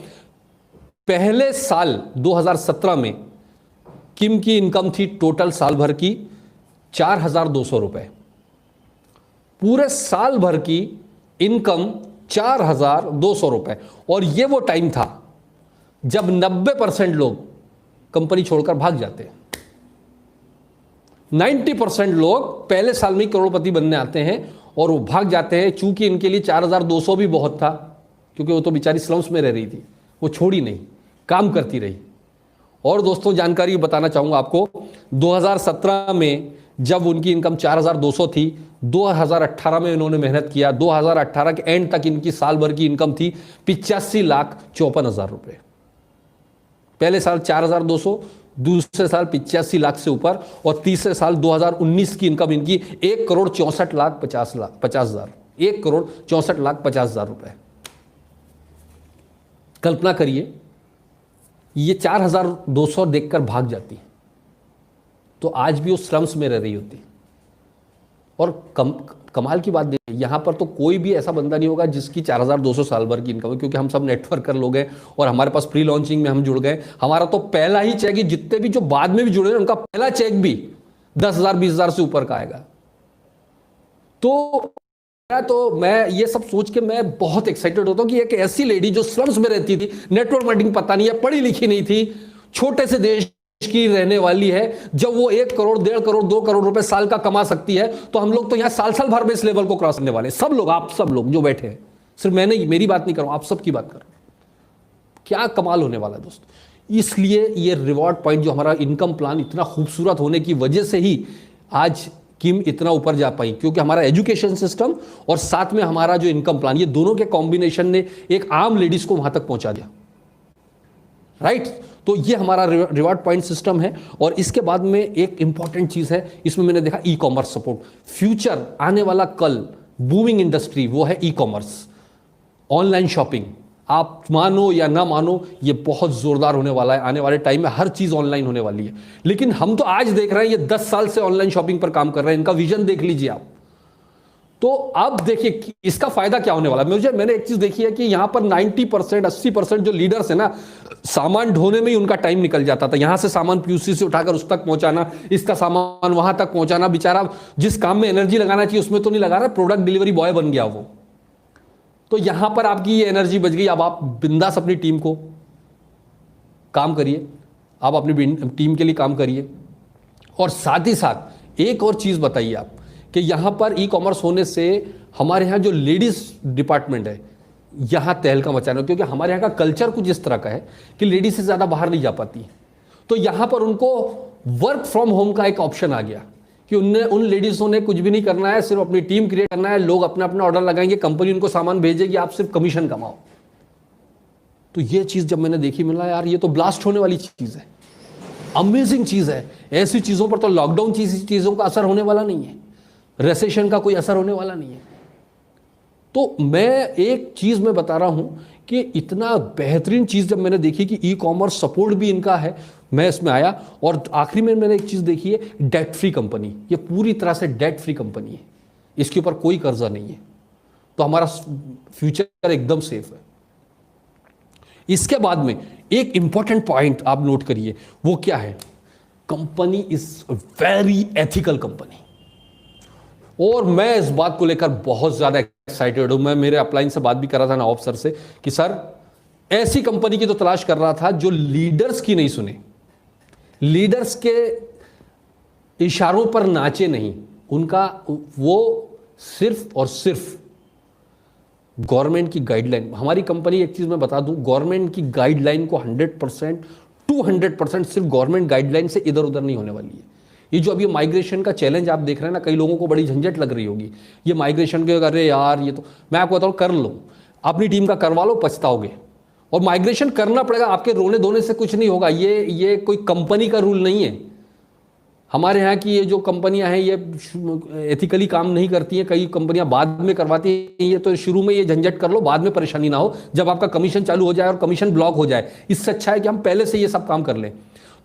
पहले साल 2017 में किम की इनकम थी टोटल साल भर की 4,200 रुपए। पूरे साल भर की इनकम 4,200 रुपए। और ये वो टाइम था जब 90% लोग कंपनी छोड़कर भाग जाते हैं। 90% लोग पहले साल में ही करोड़पति बनने आते हैं और वो भाग जाते हैं। चूंकि इनके लिए 4200 भी बहुत था, क्योंकि वो तो बेचारी स्लम्स में रह रही थी, वो छोड़ी नहीं, काम करती रही। और दोस्तों जानकारी बताना चाहूंगा आपको, 2017 में जब उनकी इनकम 4200 थी, 2018 में इन्होंने मेहनत किया, 2018 के एंड तक इनकी साल भर की इनकम थी 85,54,000 रुपए। पहले साल 4200, दूसरे साल 85 लाख से ऊपर, और तीसरे साल 2019 की इनकम इनकी 1,64,50,000, 1,64,50,000 रुपए। कल्पना करिए, ये 4,200 देखकर भाग जाती तो आज भी वो स्लम्स में रह रही होती। और कमाल की बात देखिए, यहां पर तो कोई भी ऐसा बंदा नहीं होगा जिसकी 4,200 साल भर की इनकम है, क्योंकि हम सब नेटवर्कर लोग हैं और हमारे पास प्री लॉन्चिंग में हम जुड़ गए। हमारा तो पहला ही चेक ही, जितने भी जो बाद में भी जुड़े उनका पहला चेक भी 10,000 20,000 से ऊपर का आएगा। तो मैं ये सब सोच के मैं बहुत एक्साइटेड होता हूं कि एक ऐसी लेडी जो स्लम्स में रहती थी, नेटवर्क मार्केटिंग पता नहीं है, पढ़ी लिखी नहीं थी, छोटे से देश की रहने वाली है, जब वो 1 करोड़ 1.5 करोड़ 2 करोड़ रुपए साल का कमा सकती है, तो हम लोग तो यहां साल साल भर में इस लेवल को क्रॉस करने वाले, सब लोग, आप सब लोग जो बैठे हैं। सिर्फ मैं नहीं, मेरी बात नहीं कर रहा हूं, आप सबकी बात कर रहा हूं। क्या कमाल होने वाला है दोस्तों। इसलिए ये रिवॉर्ड पॉइंट, जो हमारा इनकम प्लान इतना खूबसूरत होने की वजह से ही आज किम इतना ऊपर जा पाई, क्योंकि हमारा एजुकेशन सिस्टम और साथ में हमारा जो इनकम प्लान, ये दोनों के कॉम्बिनेशन ने एक आम लेडीज को वहां तक पहुंचा दिया, राइट। तो ये हमारा रिवॉर्ड पॉइंट सिस्टम है। और इसके बाद में एक इंपॉर्टेंट चीज है, इसमें मैंने देखा ई कॉमर्स सपोर्ट। फ्यूचर, आने वाला कल बूमिंग इंडस्ट्री वो है ई कॉमर्स, ऑनलाइन शॉपिंग। आप मानो या ना मानो, ये बहुत जोरदार होने वाला है। आने वाले टाइम में हर चीज ऑनलाइन होने वाली है। लेकिन हम तो आज देख रहे हैं, ये 10 साल से ऑनलाइन शॉपिंग पर काम कर रहे हैं, इनका विजन देख लीजिए आप। तो अब देखिए इसका फायदा क्या होने वाला है। मैंने एक चीज देखी है कि यहां पर 90% 80% जो लीडर्स है ना, सामान ढोने में ही उनका टाइम निकल जाता था। यहां से सामान पीयूसी से उठाकर उस तक पहुंचाना, इसका सामान वहां तक पहुंचाना, बेचारा जिस काम में एनर्जी लगाना चाहिए उसमें तो नहीं लगा रहा, प्रोडक्ट डिलीवरी बॉय बन गया वो। तो यहां पर आपकी ये एनर्जी बच गई। अब आप बिंदास अपनी टीम को काम करिए, आप अपनी टीम के लिए काम करिए। और साथ ही साथ एक और चीज बताइए आप कि यहां पर ई कॉमर्स होने से हमारे यहां जो लेडीज डिपार्टमेंट है, यहां तहलका मचाना, क्योंकि हमारे यहां का कल्चर कुछ इस तरह का है कि लेडीज से ज्यादा बाहर नहीं जा पाती। तो यहां पर उनको वर्क फ्रॉम होम का एक ऑप्शन आ गया कि उन लेडीजों ने कुछ भी नहीं करना है, सिर्फ अपनी टीम क्रिएट करना है। लोग अपना अपना ऑर्डर लगाएंगे, कंपनी उनको सामान भेजेगी, आप सिर्फ कमीशन कमाओ। तो ये चीज जब मैंने देखी, मिला यार ये तो ब्लास्ट होने वाली चीज है, अमेजिंग चीज है। ऐसी चीजों पर तो लॉकडाउन चीजों का असर होने वाला नहीं है, रिसेशन का कोई असर होने वाला नहीं है। तो मैं एक चीज मैं बता रहा हूं कि इतना बेहतरीन चीज जब मैंने देखी कि ई कॉमर्स सपोर्ट भी इनका है, मैं इसमें आया। और आखिरी में मैंने एक चीज देखी है, डेट फ्री कंपनी। ये पूरी तरह से डेट फ्री कंपनी है, इसके ऊपर कोई कर्जा नहीं है। तो हमारा फ्यूचर एकदम सेफ है। इसके बाद में एक इंपॉर्टेंट पॉइंट आप नोट करिए, वो क्या है, company is very ethical company. और मैं इस बात को लेकर बहुत ज्यादा एक्साइटेड हूं। मैं मेरे अपलाइन से बात भी कर रहा था ना ऑफिसर से कि सर ऐसी कंपनी की तो तलाश कर रहा था जो लीडर्स की नहीं सुने, लीडर्स के इशारों पर नाचे नहीं, उनका वो सिर्फ और सिर्फ गवर्नमेंट की गाइडलाइन। हमारी कंपनी, एक चीज मैं बता दूं, गवर्नमेंट की गाइडलाइन को 100% 200% सिर्फ गवर्नमेंट गाइडलाइन से इधर उधर नहीं होने वाली है। ये जो अभी माइग्रेशन का चैलेंज आप देख रहे हैं ना, कई लोगों को बड़ी झंझट लग रही होगी ये माइग्रेशन के, अरे यार ये तो, मैं आपको बताऊं, कर लो, अपनी टीम का करवा लो, पछताओगे। और माइग्रेशन करना पड़ेगा, आपके रोने धोने से कुछ नहीं होगा। ये कोई कंपनी का रूल नहीं है। हमारे यहाँ की ये जो कंपनियां हैं ये एथिकली काम नहीं करती हैं, कई कंपनियां बाद में करवाती हैं। ये तो शुरू में ये झंझट कर लो, बाद में परेशानी ना हो, जब आपका कमीशन चालू हो जाए और कमीशन ब्लॉक हो जाए। इससे अच्छा है कि हम पहले से ये सब काम कर लें।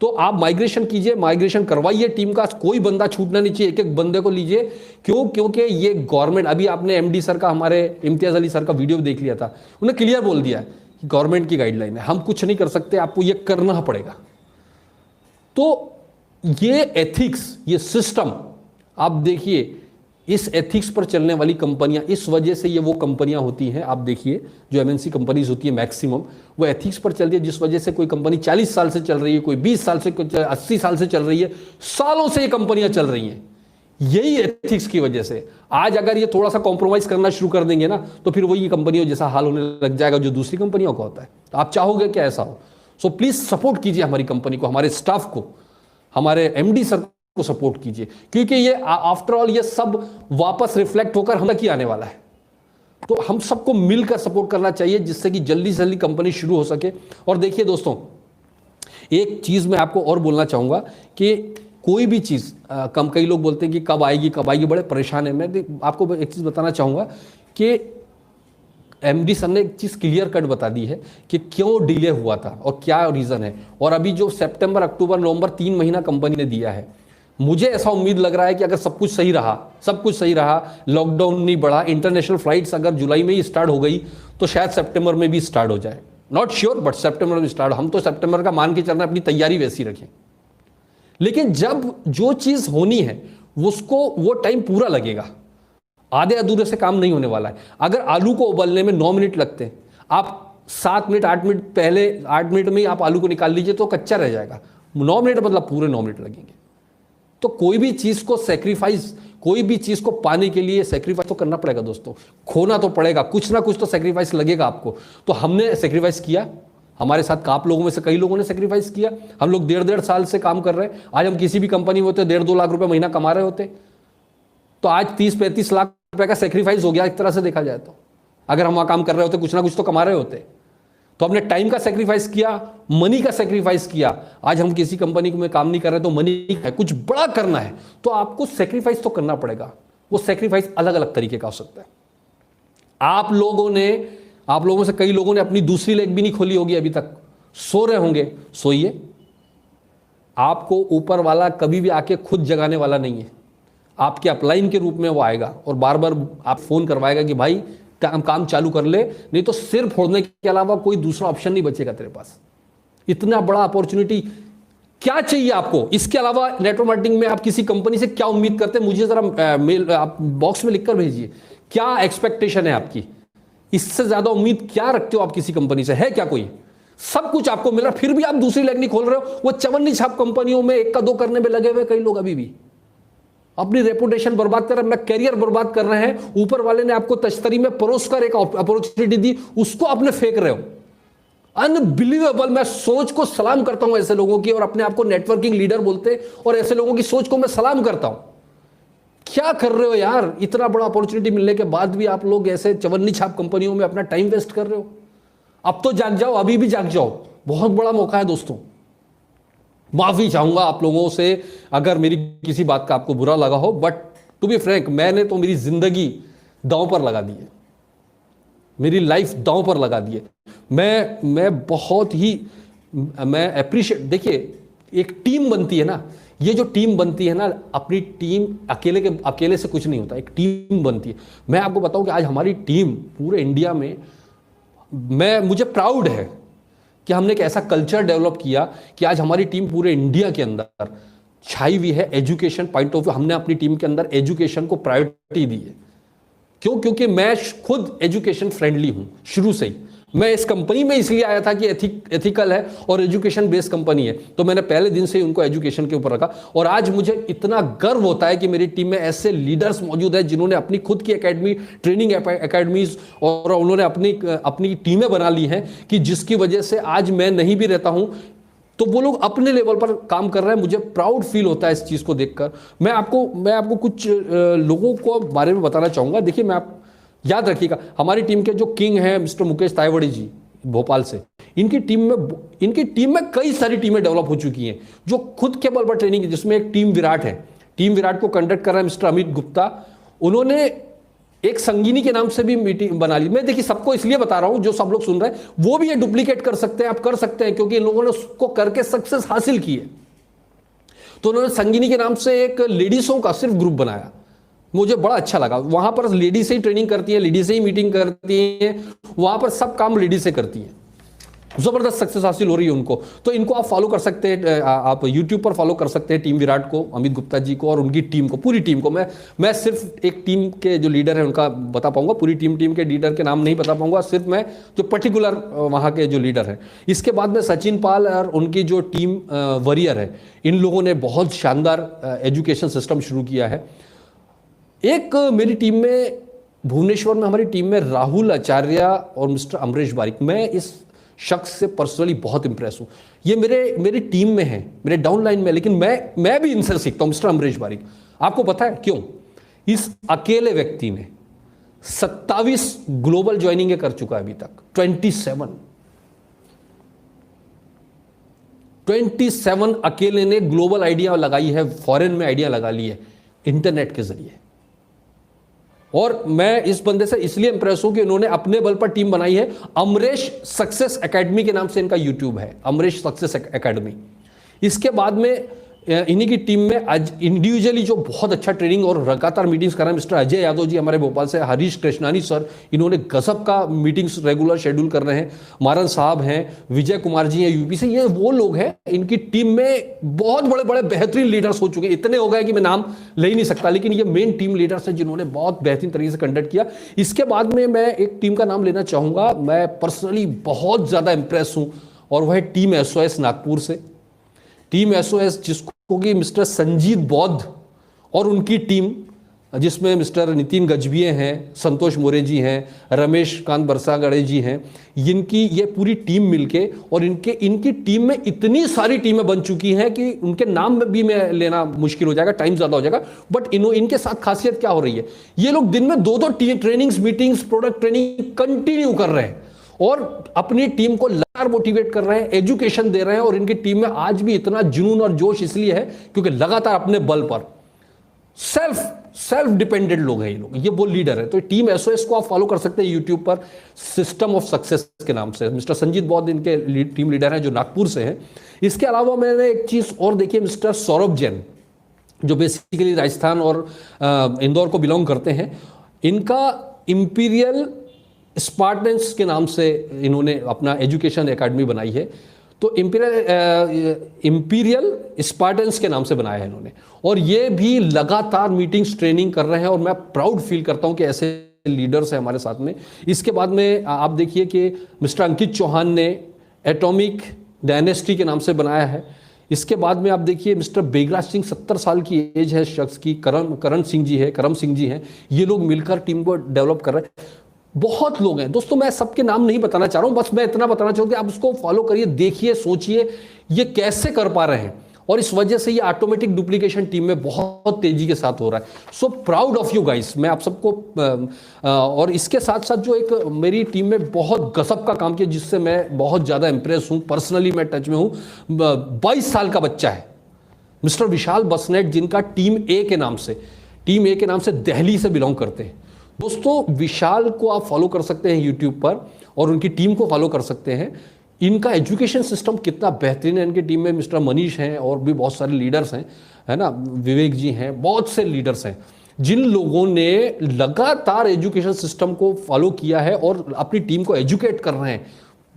तो आप माइग्रेशन कीजिए, माइग्रेशन करवाइए, टीम का कोई बंदा छूटना नहीं चाहिए, एक एक बंदे को लीजिए। क्यों? क्योंकि ये गवर्नमेंट, अभी आपने एमडी सर का, हमारे इम्तियाज अली सर का वीडियो देख लिया था, उन्हें क्लियर बोल दिया कि गवर्नमेंट की गाइडलाइन है, हम कुछ नहीं कर सकते, आपको ये करना पड़ेगा। तो ये एथिक्स, ये सिस्टम आप देखिए, इस एथिक्स पर चलने वाली कंपनियां, इस वजह से ये वो कंपनियां होती हैं, आप देखिए जो एमएनसी कंपनीज होती है मैक्सिमम वो एथिक्स पर चलती है, जिस वजह से कोई कंपनी 40 साल से चल रही है, कोई 20 साल से, कोई 80 साल से चल रही है, सालों से ये कंपनियां चल रही हैं यही एथिक्स की वजह से। आज अगर ये थोड़ा सा कॉम्प्रोमाइज करना शुरू कर देंगे ना तो फिर वही कंपनियों जैसा हाल होने लग जाएगा जो दूसरी कंपनियों का होता है। तो आप चाहोगे कि ऐसा हो? सो प्लीज सपोर्ट कीजिए हमारी कंपनी को, हमारे स्टाफ को, हमारे एमडी सर को सपोर्ट कीजिए, क्योंकि ये आफ्टर ऑल ये सब वापस रिफ्लेक्ट होकर हम तक ही आने वाला है। तो हम सबको मिलकर सपोर्ट करना चाहिए जिससे कि जल्दी से जल्दी कंपनी शुरू हो सके। और देखिए दोस्तों, एक चीज मैं आपको और बोलना चाहूंगा कि कोई भी चीज कई लोग बोलते हैं कि कब आएगी कब आएगी, बड़े परेशान है। मैं आपको एक चीज बताना चाहूंगा कि एमडी सर ने एक चीज क्लियर कट बता दी है कि क्यों डिले हुआ था और क्या रीजन है। और अभी जो सितंबर, अक्टूबर, नवंबर 3 महीना कंपनी ने दिया है, मुझे ऐसा उम्मीद लग रहा है कि अगर सब कुछ सही रहा, लॉकडाउन नहीं बढ़ा, इंटरनेशनल फ्लाइट्स अगर जुलाई में ही स्टार्ट हो गई तो शायद सितंबर में भी स्टार्ट हो जाए। नॉट श्योर बट सितंबर में स्टार्ट, हम तो सितंबर का मान के चल रहे हैं, अपनी तैयारी वैसी रखें। लेकिन जब जो चीज होनी है उसको वो टाइम पूरा लगेगा, आधे अधूरे से काम नहीं होने वाला है। अगर आलू को उबलने में 9 मिनट लगते हैं, आप 7 मिनट 8 मिनट पहले 8 मिनट में ही आप आलू को निकाल लीजिए तो कच्चा रह जाएगा। 9 मिनट मतलब पूरे 9 मिनट लगेंगे। तो कोई भी चीज को सैक्रिफाइस, कोई भी चीज को पाने के लिए सैक्रिफाइस तो करना पड़ेगा दोस्तों, खोना तो पड़ेगा, कुछ ना कुछ तो सैक्रिफाइस लगेगा आपको। तो हमने सैक्रिफाइस किया, हमारे साथ आप लोगों में से कई लोगों ने सैक्रिफाइस किया। हम लोग 1.5 साल से काम कर रहे हैं। आज हम किसी भी कंपनी में होते 1.5-2 लाख रुपए महीना कमा रहे होते, तो आज 30-35 लाख रुपए का सैक्रिफाइस हो गया एक तरह से देखा जाए तो। अगर हम वहां काम कर रहे होते कुछ ना कुछ तो कमा रहे होते। तो हमने टाइम का सैक्रिफाइस किया, मनी का सैक्रिफाइस किया। आज हम किसी कंपनी में काम नहीं कर रहे तो मनी है, कुछ बड़ा करना है तो आपको सैक्रिफाइस तो करना पड़ेगा। वो सैक्रिफाइस अलग अलग तरीके का हो सकता है। आप लोगों से कई लोगों ने अपनी दूसरी लेग भी नहीं खोली होगी अभी तक, सो रहे होंगे, सोइए। आपको ऊपर वाला कभी भी आके खुद जगाने वाला नहीं है, आपके अपलाइन के रूप में वो आएगा और बार बार आप फोन करवाएगा कि भाई काम चालू कर ले, नहीं तो सिर फोड़ने के अलावा कोई दूसरा ऑप्शन नहीं बचेगा तेरे पास। इतना बड़ा अपॉर्चुनिटी क्या चाहिए आपको? इसके अलावा नेटवर्क मार्केटिंग में आप किसी कंपनी से क्या उम्मीद करते हैं? मुझे जरा मेल आप बॉक्स में लिखकर भेजिए, क्या एक्सपेक्टेशन है आपकी? इससे ज्यादा उम्मीद क्या रखते हो आप किसी कंपनी से? है क्या कोई? सब कुछ आपको मिल रहा, फिर भी आप दूसरी लेग नहीं खोल रहे हो। वो चवन्नी छाप कंपनियों में 1 का 2 करने में लगे हुए कई लोग अभी भी अपनी रेपुटेशन बर्बाद कर रहे हैं, अपना कैरियर बर्बाद कर रहे हैं। ऊपर वाले ने आपको तश्तरी में परोस कर एक अपॉर्चुनिटी दी, उसको आपने फेंक रहे हो। अनबिलीवेबल। मैं सोच को सलाम करता हूं ऐसे लोगों की, और अपने आपको नेटवर्किंग लीडर बोलते और ऐसे लोगों की सोच को मैं सलाम करता हूं। क्या कर रहे हो यार? इतना बड़ा अपॉर्चुनिटी मिलने के बाद भी आप लोग ऐसे चवन्नी छाप कंपनियों में अपना टाइम वेस्ट कर रहे हो। अब तो जाग जाओ, अभी भी जाग जाओ, बहुत बड़ा मौका है दोस्तों। माफी चाहूंगा आप लोगों से अगर मेरी किसी बात का आपको बुरा लगा हो, बट टू बी फ्रैंक मैंने तो मेरी जिंदगी दांव पर लगा दी है, मेरी लाइफ दांव पर लगा दी है। मैं बहुत ही मैं अप्रिशिएट, देखिए एक टीम बनती है ना, ये जो टीम बनती है ना, अपनी टीम अकेले से कुछ नहीं होता, एक टीम बनती है। मैं आपको बताऊं कि आज हमारी टीम पूरे इंडिया में, मुझे प्राउड है कि हमने एक ऐसा कल्चर डेवलप किया कि आज हमारी टीम पूरे इंडिया के अंदर छाई हुई है। एजुकेशन पॉइंट ऑफ व्यू हमने अपनी टीम के अंदर एजुकेशन को प्रायोरिटी दी है। क्यों? क्योंकि मैं खुद एजुकेशन फ्रेंडली हूं शुरू से ही। मैं इस कंपनी में इसलिए आया था कि एथिकल है और एजुकेशन बेस्ड कंपनी है, तो मैंने पहले दिन से ही उनको एजुकेशन के ऊपर रखा। और आज मुझे इतना गर्व होता है कि मेरी टीम में ऐसे लीडर्स मौजूद हैं जिन्होंने अपनी खुद की एकेडमी, ट्रेनिंग एकेडमीज, और उन्होंने अपनी टीमें बना ली हैं कि जिसकी वजह से आज मैं नहीं भी रहता हूं तो वो लोग अपने लेवल पर काम कर रहे हैं। मुझे प्राउड फील होता है इस चीज को देखकर। मैं आपको कुछ लोगों को बारे में बताना चाहूंगा। देखिए, याद रखिएगा, हमारी टीम के जो किंग हैं मिस्टर मुकेश तायवड़ी जी भोपाल से, इनकी टीम में कई सारी टीमें डेवलप हो चुकी हैं जो खुद के बल पर ट्रेनिंग है, जिसमें एक टीम विराट है। टीम विराट को कंडक्ट कर रहा है मिस्टर अमित गुप्ता। उन्होंने एक संगीनी के नाम से भी मीटिंग बना ली। मैं देखिए सबको इसलिए बता रहा हूं, जो सब लोग सुन रहे हैं वो भी ये डुप्लीकेट कर सकते हैं, आप कर सकते हैं, क्योंकि इन लोगों ने उसको करके सक्सेस हासिल की है। तो उन्होंने संगीनी के नाम से एक लेडीजों का सिर्फ ग्रुप बनाया, मुझे बड़ा अच्छा लगा। वहां पर लेडीज से ही ट्रेनिंग करती है, लेडीज से ही मीटिंग करती है, वहां पर सब काम लेडीज से करती है। जबरदस्त सक्सेस हासिल हो रही है उनको। तो इनको आप फॉलो कर सकते हैं, आप यूट्यूब पर फॉलो कर सकते हैं टीम विराट को, अमित गुप्ता जी को और उनकी टीम को, पूरी टीम को। मैं सिर्फ एक टीम के जो लीडर है उनका बता पाऊंगा, पूरी टीम के लीडर के नाम नहीं बता पाऊंगा, सिर्फ मैं जो पर्टिकुलर वहाँ के जो लीडर है। इसके बाद में सचिन पाल और उनकी जो टीम वॉरियर है, इन लोगों ने बहुत शानदार एजुकेशन सिस्टम शुरू किया है। एक मेरी टीम में भुवनेश्वर में हमारी टीम में राहुल आचार्य और मिस्टर अमरीश बारिक, मैं इस शख्स से पर्सनली बहुत इंप्रेस हूं। ये मेरी टीम में है, मेरे डाउन लाइन में, लेकिन मैं भी इनसे सीखता हूं। मिस्टर अमरीश बारिक, आपको पता है क्यों? इस अकेले व्यक्ति ने 27 ग्लोबल ज्वाइनिंग कर चुका है अभी तक, 27 अकेले ने ग्लोबल आइडिया लगाई है, फॉरेन में आइडिया लगा ली है इंटरनेट के जरिए। और मैं इस बंदे से इसलिए इंप्रेस हूं कि इन्होंने अपने बल पर टीम बनाई है। अमरीश सक्सेस एकेडमी के नाम से इनका यूट्यूब है, अमरीश सक्सेस एकेडमी। इसके बाद में इन्हीं की टीम में आज इंडिविजुअली जो बहुत अच्छा ट्रेनिंग और लगातार मीटिंग्स कर रहे हैं मिस्टर अजय यादव जी हमारे भोपाल से, हरीश कृष्णानी सर, इन्होंने गजब का मीटिंग्स रेगुलर शेड्यूल कर रहे हैं। मारन साहब हैं, विजय कुमार जी हैं यूपी से, ये वो लोग हैं। इनकी टीम में बहुत बड़े बड़े बेहतरीन लीडर्स हो चुके हैं, इतने हो गए कि मैं नाम ले ही नहीं सकता, लेकिन ये मेन टीम लीडर्स हैं जिन्होंने बहुत बेहतरीन तरीके से कंडक्ट किया। इसके बाद में मैं एक टीम का नाम लेना चाहूंगा, मैं पर्सनली बहुत ज्यादा इंप्रेस हूं, और वह टीम एसओएस नागपुर से। टीम एसओएस जिसको कि मिस्टर संजीत बौद्ध और उनकी टीम, जिसमें मिस्टर नितिन गजभिये हैं, संतोष मोरे जी हैं, रमेश कांत बरसागड़े जी हैं, इनकी ये पूरी टीम मिलके, और इनकी टीम में इतनी सारी टीमें बन चुकी हैं कि उनके नाम भी मैं लेना मुश्किल हो जाएगा, टाइम ज़्यादा हो जाएगा। बट इनके साथ खासियत क्या हो रही है, ये लोग दिन में 2-2 trainings, meetings, product training continue कर रहे हैं और अपनी टीम को लगातार मोटिवेट कर रहे हैं, एजुकेशन दे रहे हैं। और इनकी टीम में आज भी इतना जुनून और जोश इसलिए है क्योंकि लगातार अपने बल पर सेल्फ डिपेंडेंट लोग हैं ये वो लीडर है। तो टीम एसओएस को आप फॉलो कर सकते हैं यूट्यूब पर, सिस्टम ऑफ सक्सेस के नाम से। मिस्टर संजीत बौद्ध इनके टीम लीडर हैं जो नागपुर से हैं। इसके अलावा मैंने एक चीज और देखी, मिस्टर सौरभ जैन जो बेसिकली राजस्थान और इंदौर को बिलोंग करते हैं। इनका इंपीरियल स्पार्टन्स के नाम से इन्होंने अपना एजुकेशन एकेडमी बनाई है। तो इंपीरियल स्पार्टन्स के नाम से बनाया है इन्होंने, और ये भी लगातार मीटिंग्स, ट्रेनिंग कर रहे हैं, और मैं प्राउड फील करता हूं कि ऐसे लीडर्स हैं हमारे साथ में। इसके बाद में आप देखिए कि मिस्टर अंकित चौहान ने एटॉमिक डायनेस्टी के नाम से बनाया है। इसके बाद में आप देखिए मिस्टर बेगराज सिंह, 70 साल की एज है शख्स की, करम सिंह जी हैं, ये लोग मिलकर टीम को डेवलप कर रहे हैं। बहुत लोग हैं दोस्तों, मैं सबके नाम नहीं बताना चाह रहा हूं, बस मैं इतना बताना चाहूँ कि आप उसको फॉलो करिए, देखिए, सोचिए ये कैसे कर पा रहे हैं, और इस वजह से ये ऑटोमेटिक डुप्लीकेशन टीम में बहुत तेजी के साथ हो रहा है। So proud of you guys, मैं आप सबको और इसके साथ साथ जो एक मेरी टीम में बहुत गजब का काम किया जिससे मैं बहुत ज़्यादा इंप्रेस हूँ, पर्सनली मैं टच में हूँ, 22 साल का बच्चा है मिस्टर विशाल बसनेट, जिनका टीम ए के नाम से दिल्ली से बिलोंग करते हैं। दोस्तों विशाल को आप फॉलो कर सकते हैं यूट्यूब पर, और उनकी टीम को फॉलो कर सकते हैं। इनका एजुकेशन सिस्टम कितना बेहतरीन है। इनकी टीम में मिस्टर मनीष हैं और भी बहुत सारे लीडर्स हैं, है ना, विवेक जी हैं, बहुत से लीडर्स हैं जिन लोगों ने लगातार एजुकेशन सिस्टम को फॉलो किया है और अपनी टीम को एजुकेट कर रहे हैं,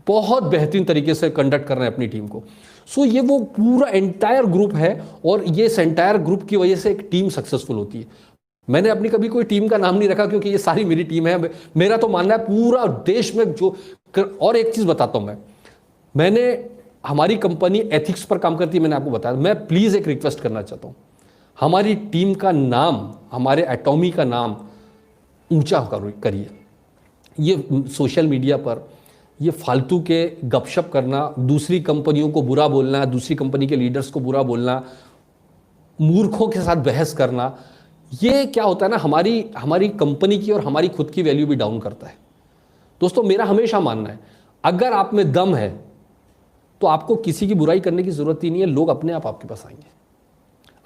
बहुत बेहतरीन तरीके से कंडक्ट कर रहे हैं अपनी टीम को। सो ये वो पूरा एंटायर ग्रुप है, और ये इस एंटायर ग्रुप की वजह से एक टीम सक्सेसफुल होती है। मैंने अपनी कभी कोई टीम का नाम नहीं रखा क्योंकि ये सारी मेरी टीम है। मेरा तो मानना है पूरा देश में जो, और एक चीज बताता हूं मैंने हमारी कंपनी एथिक्स पर काम करती है, मैंने आपको बताया। मैं प्लीज एक रिक्वेस्ट करना चाहता हूं, हमारी टीम का नाम, हमारे एटॉमी का नाम ऊंचा करिए। ये सोशल मीडिया पर ये फालतू के गपशप करना, दूसरी कंपनियों को बुरा बोलना, दूसरी कंपनी के लीडर्स को बुरा बोलना, मूर्खों के साथ बहस करना, ये क्या होता है ना, हमारी कंपनी की और हमारी खुद की वैल्यू भी डाउन करता है। दोस्तों मेरा हमेशा मानना है, अगर आप में दम है तो आपको किसी की बुराई करने की जरूरत ही नहीं है, लोग अपने आप आपके पास आएंगे।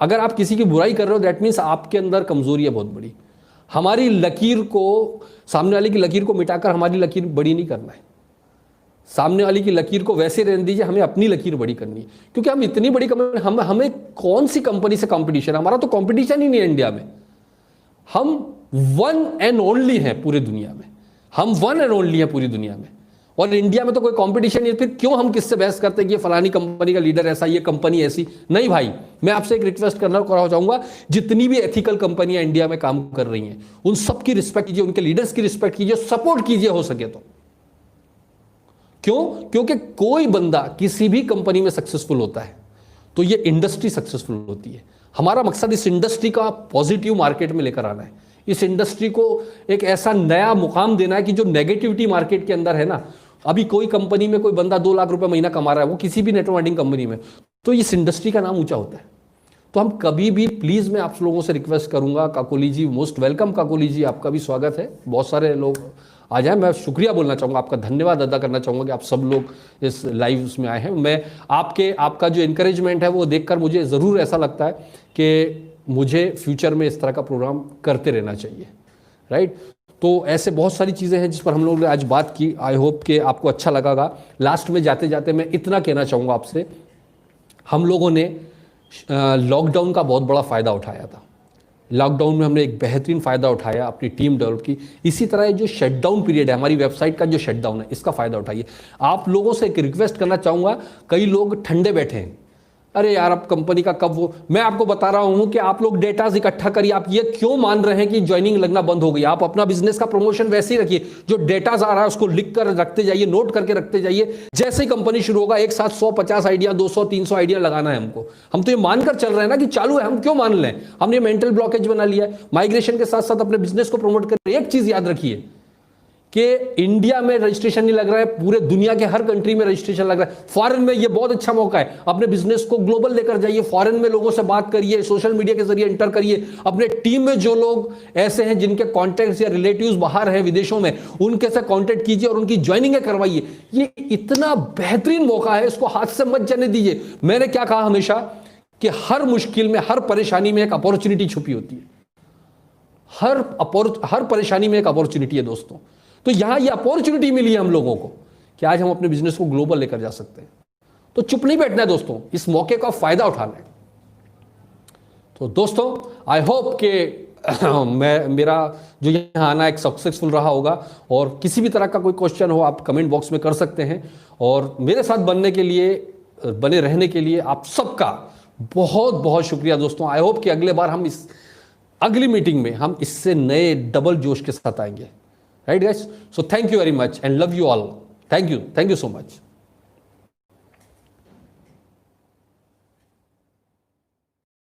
अगर आप किसी की बुराई कर रहे हो दैट मीन्स आपके अंदर कमजोरी है बहुत बड़ी। हमारी लकीर को, सामने वाले की लकीर को मिटाकर हमारी लकीर बड़ी नहीं करना है। सामने वाली की लकीर को वैसे रहने दीजिए, हमें अपनी लकीर बड़ी करनी है। क्योंकि हम इतनी बड़ी कंपनी, हमें कौन सी कंपनी से कंपटीशन है? हमारा तो कंपटीशन ही नहीं है इंडिया में। हम वन एंड ओनली हैं पूरी दुनिया में, हम वन एंड ओनली हैं पूरी दुनिया में। और इंडिया में तो कोई कंपटीशन नहीं, फिर क्यों हम किससे बहस करते हैं कि ये फलानी कंपनी का लीडर ऐसा, ये कंपनी ऐसी। नहीं भाई, मैं आपसे एक रिक्वेस्ट करना चाहूंगा, जितनी भी एथिकल कंपनियां इंडिया में काम कर रही हैं उन सबकी रिस्पेक्ट कीजिए, उनके लीडर्स की रिस्पेक्ट कीजिए, सपोर्ट कीजिए हो सके तो। क्यों? क्योंकि कोई बंदा किसी भी कंपनी में सक्सेसफुल होता है तो ये इंडस्ट्री सक्सेसफुल होती है। हमारा मकसद इस इंडस्ट्री का पॉजिटिव मार्केट में लेकर आना है, इस इंडस्ट्री को एक ऐसा नया मुकाम देना है कि जो नेगेटिविटी मार्केट के अंदर है ना, अभी कोई कंपनी में कोई बंदा 2 लाख रुपए महीना कमा रहा है, वो किसी भी नेटवर्क मार्केटिंग कंपनी में, तो इस इंडस्ट्री का नाम ऊंचा होता है। तो हम कभी भी प्लीज, मैं आप लोगों से रिक्वेस्ट करूंगा, काकोली जी मोस्ट वेलकम, काकोली जी आपका भी स्वागत है, बहुत सारे लोग आ जाए। मैं शुक्रिया बोलना चाहूँगा, आपका धन्यवाद अदा करना चाहूँगा कि आप सब लोग इस लाइव में आए हैं। मैं आपका जो इंकरेजमेंट है वो देखकर मुझे ज़रूर ऐसा लगता है कि मुझे फ्यूचर में इस तरह का प्रोग्राम करते रहना चाहिए, राइट। तो ऐसे बहुत सारी चीज़ें हैं जिस पर हम लोगों ने आज बात की। आई होप कि आपको अच्छा लगेगा। लास्ट में जाते जाते मैं इतना कहना चाहूँगा आपसे, हम लोगों ने लॉकडाउन का बहुत बड़ा फ़ायदा उठाया था। लॉकडाउन में हमने एक बेहतरीन फ़ायदा उठाया, अपनी टीम डेवलप की। इसी तरह जो शटडाउन पीरियड है, हमारी वेबसाइट का जो शटडाउन है, इसका फ़ायदा उठाइए। आप लोगों से एक रिक्वेस्ट करना चाहूँगा, कई लोग ठंडे बैठे हैं, अरे यार अब कंपनी का कब वो, मैं आपको बता रहा हूं कि आप लोग डेटाज इकट्ठा करिए। आप ये क्यों मान रहे हैं कि ज्वाइनिंग लगना बंद हो गई? आप अपना बिजनेस का प्रमोशन वैसे ही रखिए, जो डेटाज आ रहा है उसको लिख कर रखते जाइए, नोट करके रखते जाइए। जैसे ही कंपनी शुरू होगा एक साथ 150 आइडिया, 200 300 आइडिया लगाना है हमको। हम तो ये मानकर चल रहे हैं ना कि चालू है, हम क्यों मान लें? हमने मेंटल ब्लॉकेज बना लिया है। माइग्रेशन के साथ साथ अपने बिजनेस को प्रमोट कर। एक चीज याद रखिए कि इंडिया में रजिस्ट्रेशन नहीं लग रहा है, पूरे दुनिया के हर कंट्री में रजिस्ट्रेशन लग रहा है। फॉरेन में ये बहुत अच्छा मौका है, अपने बिजनेस को ग्लोबल लेकर जाइए, फॉरेन में लोगों से बात करिए, सोशल मीडिया के जरिए इंटर करिए। अपने टीम में जो लोग ऐसे हैं जिनके कॉन्टैक्ट्स या रिलेटिव्स बाहर हैं विदेशों में, उनके से कॉन्टैक्ट कीजिए और उनकी ज्वाइनिंग करवाइए। ये इतना बेहतरीन मौका है, इसको हाथ से मत जाने दीजिए। मैंने क्या कहा हमेशा कि हर मुश्किल में, हर परेशानी में एक अपॉर्चुनिटी छुपी होती है। हर परेशानी में एक अपॉर्चुनिटी है दोस्तों। तो यहां ये अपॉर्चुनिटी मिली है हम लोगों को कि आज हम अपने बिजनेस को ग्लोबल लेकर जा सकते हैं। तो चुप नहीं बैठना है दोस्तों, इस मौके का फायदा उठाना है। तो दोस्तों आई होप कि मेरा जो यहां आना एक सक्सेसफुल रहा होगा। और किसी भी तरह का कोई क्वेश्चन हो आप कमेंट बॉक्स में कर सकते हैं। और मेरे साथ बने रहने के लिए आप सबका बहुत बहुत शुक्रिया दोस्तों। आई होप कि अगले बार हम अगली मीटिंग में हम इससे नए डबल जोश के साथ आएंगे। Right guys, so thank you very much and love you all. Thank you so much.